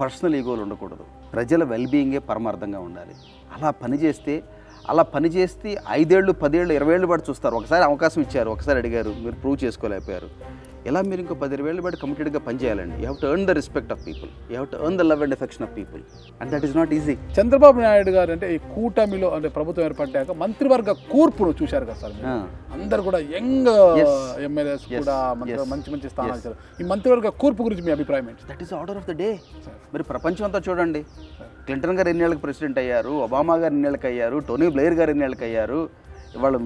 పర్సనల్ ఈగోలు ఉండకూడదు. ప్రజల వెల్బీయింగే పరమార్థంగా ఉండాలి. అలా పనిచేస్తే 5 ఏళ్ళు 10 ఏళ్ళు 20 ఏళ్ళు పాటు చూస్తారు. ఒకసారి అవకాశం ఇచ్చారు, ఒకసారి అడిగారు, మీరు ప్రూవ్ చేసుకోలేకపోయారు. ఇలా మీరు ఇంకో 10-20 ఏళ్ళు పాటు కమిటెడ్గా పనిచేయాలండి. You have to earn the respect of people, you have to earn the love and affection of people, and that is not easy. Chandrababu Naidu garu అంటే ఈ కూటమిలో అంటే ప్రభుత్వం ఏర్పడ్డాక మంత్రివర్గ కూర్పును చూశారు కదా సార్. అందరు కూడా యంగ్ ఎమ్మెల్యేస్ కూడా మంచి మంచి స్థానాలు ఇచ్చారు. ఈ మంత్రివర్గ కూర్పు గురించి మీ అభిప్రాయం ఏంటి? That is order of the day. మరి ప్రపంచం అంతా చూడండి. క్లింటన్ గారు ఎన్నేళ్ళకి ప్రెసిడెంట్ అయ్యారు, ఒబామా గారు ఎన్నేళ్ళకి అయ్యారు, టోనీ బ్లెయిర్ గారు ఎన్నేళ్ళకి అయ్యారు, వాళ్ళు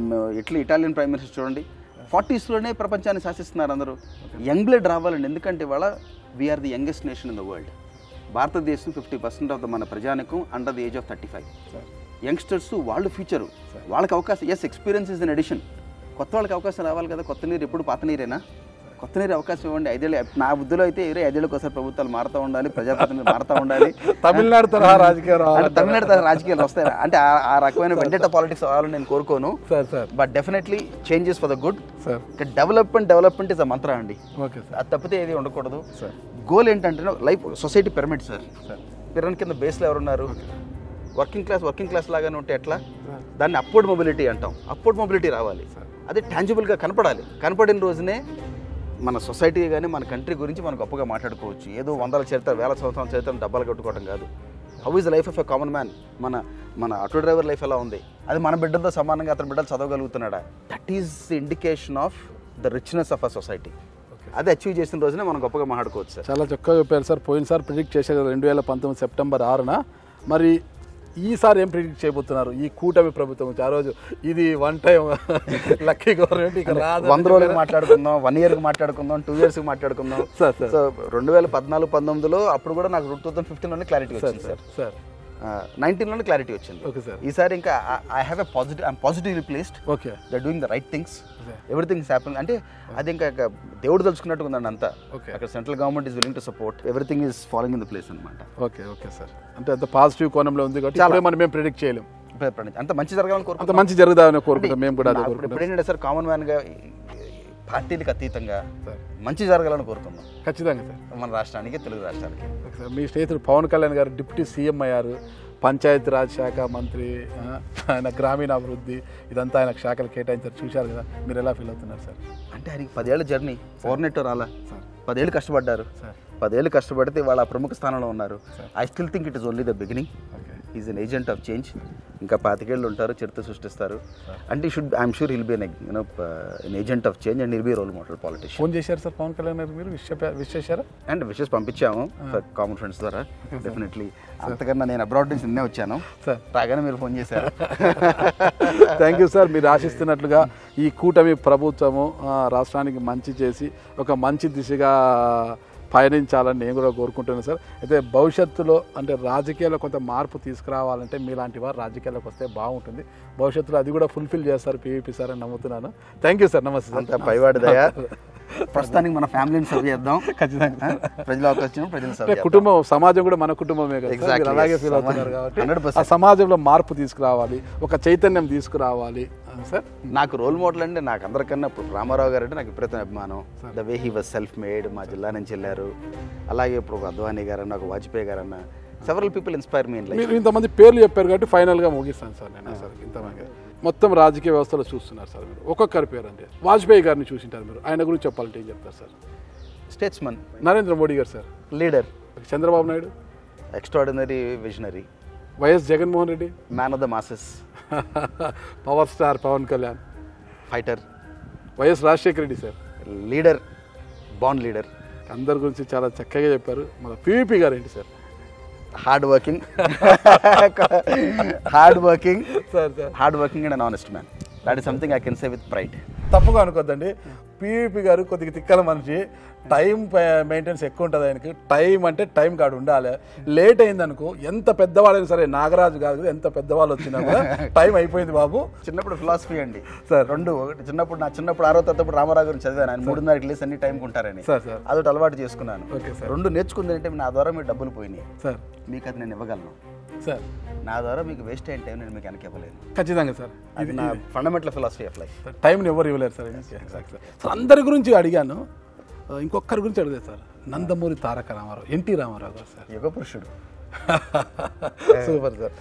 ఇటాలియన్ ప్రైమ్ మినిస్టర్ చూడండి. 40sలోనే ప్రపంచాన్ని శాసిస్తున్నారు అందరూ. యంగ్ బ్లడ్ రావాలండి. ఎందుకంటే వాళ్ళ we're the youngest nation in the world. భారతదేశం 50% ఆఫ్ ద మన ప్రజానికం under the age of 35. Youngsters వాళ్ళు ఫ్యూచరు, వాళ్ళకి అవకాశం. Yes, experience is an addition. కొత్త వాళ్ళకి అవకాశం రావాలి కదా. కొత్త నీరు ఎప్పుడు పాత నీరేనా? కొత్త నీరు అవకాశం ఇవ్వండి. 5 ఏళ్ళు నా బుద్ధిలో అయితే 5 ఏళ్ళకి ఒకసారి ప్రభుత్వాలు మారుతూ ఉండాలి, ప్రజాప్రతినిధులు మారుతూ ఉండాలి. తమిళనాడు తరహా రాజకీయాలు వస్తాయి. అంటే ఆ రకమైన వెండెట పాలిటిక్స్ అవ్వాలని నేను కోరుకోను. But definitely changes for the good. Development is a mantra అండి. అది తప్పితే ఏది ఉండకూడదు. గోల్ ఏంటంటే life society pyramid sir. Pyramid కింద బేస్లో ఎవరున్నారు? వర్కింగ్ క్లాస్ లాగానే ఉంటే ఎట్లా? దాన్ని అప్వర్డ్ మొబిలిటీ అంటాం. అప్వర్డ్ మొబిలిటీ రావాలి. అది టాంజిబుల్గా కనపడాలి. కనపడిన రోజునే మన సొసైటీ కానీ మన కంట్రీ గురించి మనం గొప్పగా మాట్లాడుకోవచ్చు. ఏదో 100 చరిత్ర 1000 సంవత్సరాల చరిత్ర డబ్బాలు కట్టుకోవడం కాదు. How is the life of a common man? మన ఆటో డ్రైవర్ లైఫ్ ఎలా ఉంది? అది మన బిడ్డలతో సమానంగా అతని బిడ్డలు చదవగలుగుతున్నాడా? That is the indication of the richness of a society. అది అచీవ్ చేసిన రోజునే మనం గొప్పగా మాట్లాడుకోవచ్చు సార్. చాలా చక్కగా చెప్పారు సార్. పోయినసారి ప్రిడిక్ట్ చేశారు 2019 సెప్టెంబర్ 6న. మరి ఈసారి ఏం ప్రిడిక్ట్ చేయబోతున్నారు ఈ కూటమి ప్రభుత్వం? ఆ రోజు ఇది వన్ టైం లక్కీ గవర్నమెంట్, ఇక 100 రోజులకు మాట్లాడుకుందాం, 1 ఇయర్కి మాట్లాడుకుందాం, 2 ఇయర్స్కి మాట్లాడుకుందాం. సో 2014-19లో అప్పుడు కూడా నాకు 2015లోనే క్లారిటీ వచ్చింది సార్. 19లోనే క్లారిటీ వచ్చింది. ఈసారి ఇంకా I'm positively placed. They are doing the right things, everything is happening. అంటే అది ఇంకా దేవుడు తలుచుకున్నట్టు ఉందండి అంతా. అక్కడ central government is willing to support, everything is following in the place అనమాట. Okay sir. అంటే అంత పాజిటివ్ కోణంలో ఉంది కాబట్టి చాలా మనం మేము ప్రిడిక్ట్ చేయలేం. అంత మంచి జరగాలని కోరుకుంటాం. అంత మంచి జరుగుతామని కోరుకుంటాం మేము కూడా. ఎప్పుడైనా సార్ కామన్ మ్యాన్గా పార్టీలకు అతీతంగా మంచి జరగాలని కోరుకుందాం. ఖచ్చితంగా సార్. మన రాష్ట్రానికి, తెలుగు రాష్ట్రానికి. మీ స్నేహితుడు పవన్ కళ్యాణ్ గారు డిప్యూటీ సీఎం అయ్యారు, పంచాయతీరాజ్ శాఖ మంత్రి, ఆయన గ్రామీణాభివృద్ధి ఇదంతా ఆయనకు శాఖలు కేటాయించారు, చూశారు కదా. మీరు ఎలా ఫీల్ అవుతున్నారు సార్? అంటే ఆయనకి 10 ఏళ్ళ జర్నీ, ఓవర్నెట్ రాలా. 10 ఏళ్ళు కష్టపడ్డారు. 10 ఏళ్ళు కష్టపడితే వాళ్ళ ప్రముఖ స్థానంలో ఉన్నారు. I still think it is only the beginning. Is an agent of change. ఇంకా 25 ఏళ్ళు ఉంటారు, చరిత్ర సృష్టిస్తారు. అంటే I'm sure he'll be an agent of change and he'll be role model politician. Phone చేశారు సార్ పవన్ కళ్యాణ్ గారు, మీరు విష్ చేశారా? అండ్ విషెస్ పంపించాము కామన్ ఫ్రెండ్స్ ద్వారా. డెఫినెట్లీ అంతకన్నా నేను అబ్రాడ్ నుంచి నిన్నే వచ్చాను సార్, రాగానే మీరు ఫోన్ చేశారు. Thank you sir. మీరు ఆశిస్తున్నట్లుగా ఈ కూటమి ప్రభుత్వము రాష్ట్రానికి మంచి చేసి ఒక మంచి దిశగా పయనించాలని నేను కూడా కోరుకుంటున్నాను సార్. అయితే భవిష్యత్తులో అంటే రాజకీయాల్లో కొంత మార్పు తీసుకురావాలంటే మీలాంటి వారు రాజకీయాల్లోకి వస్తే బాగుంటుంది. భవిష్యత్తులో అది కూడా ఫుల్ఫిల్ చేస్తారు పీవీపీ సార్ అని నమ్ముతున్నాను. Thank you sir. నమస్తే. అంత పైవాడి దయ. ప్రస్తుతానికి మన ఫ్యామిలీని సర్వ్ చేద్దాం. ఖచ్చితంగా ప్రజలు అవకాశం ప్రజలు సర్వ్ చేద్దాం. కుటుంబం సమాజం కూడా మన కుటుంబమే కదా, మీరు అలాగే ఫీల్ అవుతున్నారు కాబట్టి ఆ సమాజంలో మార్పు తీసుకురావాలి, ఒక చైతన్యం తీసుకురావాలి సార్. నాకు రోల్ మోడల్ అంటే నాకు అందరికన్నా ఇప్పుడు రామారావు గారు అంటే నాకు విపరీతం అభిమానం. The way he was self made, మా జిల్లా నుంచి వెళ్ళారు. అలాగే ఇప్పుడు ఒక అద్వానీ గారు అన్న, ఒక వాజ్పేయి గారు అన్న, several people inspire me in life. మీరు ఇంతమంది పేర్లు చెప్పారు కాబట్టి ఫైనల్గా ముగిస్తాను సార్ నేను. సార్ ఇంతమంది మొత్తం రాజకీయ వ్యవస్థలో చూస్తున్నారు సార్ మీరు, ఒక్కొక్కరి పేరు అంటే వాజ్పేయి గారిని చూసింటారు మీరు, ఆయన గురించి చెప్పాలంటే ఏం చెప్తారు సార్? స్టేట్స్మన్. నరేంద్ర మోడీ గారు sir, leader. Chandrababu Naidu, extraordinary visionary. YS Jaganmohan Reddy, man of the masses. Power star Pawan Kalyan, fighter. YS Rajasekhara Reddy sir, leader, బాండ్ లీడర్. అందరి గురించి చాలా చక్కగా చెప్పారు. మన పీవీపీ గారు ఏంటి sir? Hard working, hard working, sir hard working and an honest man. That is something I can say with pride. తప్పుగా అనుకోద్దండి, పీవీపీ గారు కొద్దిగా తిక్కల మనిషి, టైం మెయింటెనెన్స్ ఎక్కువ ఉంటుంది ఆయనకి. టైం అంటే టైం కాడు ఉండాలి. లేట్ అయిందనుకో, ఎంత పెద్దవాళ్ళైనా సరే, నాగరాజు కాదు ఎంత పెద్దవాళ్ళు వచ్చినా కూడా టైం అయిపోయింది బాబు. చిన్నప్పుడు ఫిలాసఫీ అండి సార్, రెండు. ఒకటి చిన్నప్పుడు నా చిన్నప్పుడు 6వ తరగతి రామారావు గారిని చదివాను. ఆయన 3:30కి లేసి అన్ని టైంకి ఉంటారని. సార్ సార్ అదొకటి అలవాటు చేసుకున్నాను. Okay sir. రెండు నేర్చుకుంది అంటే నా ద్వారా మీరు డబ్బులు పోయినాయి సార్, మీకు అది నేను ఇవ్వగలను. సార్ నా ద్వారా మీకు వేస్ట్ అయిన టైం నేను మీకు వెనక్కి ఇవ్వలేను. ఖచ్చితంగా సార్, ఇది నా ఫండమెంటల్ ఫిలాసఫీ ఆఫ్ లైఫ్. టైంని ఎవరు ఇవ్వలేరు సార్. సార్ అందరి గురించి అడిగాను, ఇంకొకరి గురించి అడిగారు సార్. నందమూరి తారక రామారావు, ఎన్టీ రామారావు గారు సార్, యుగ పురుషుడు. Super sir.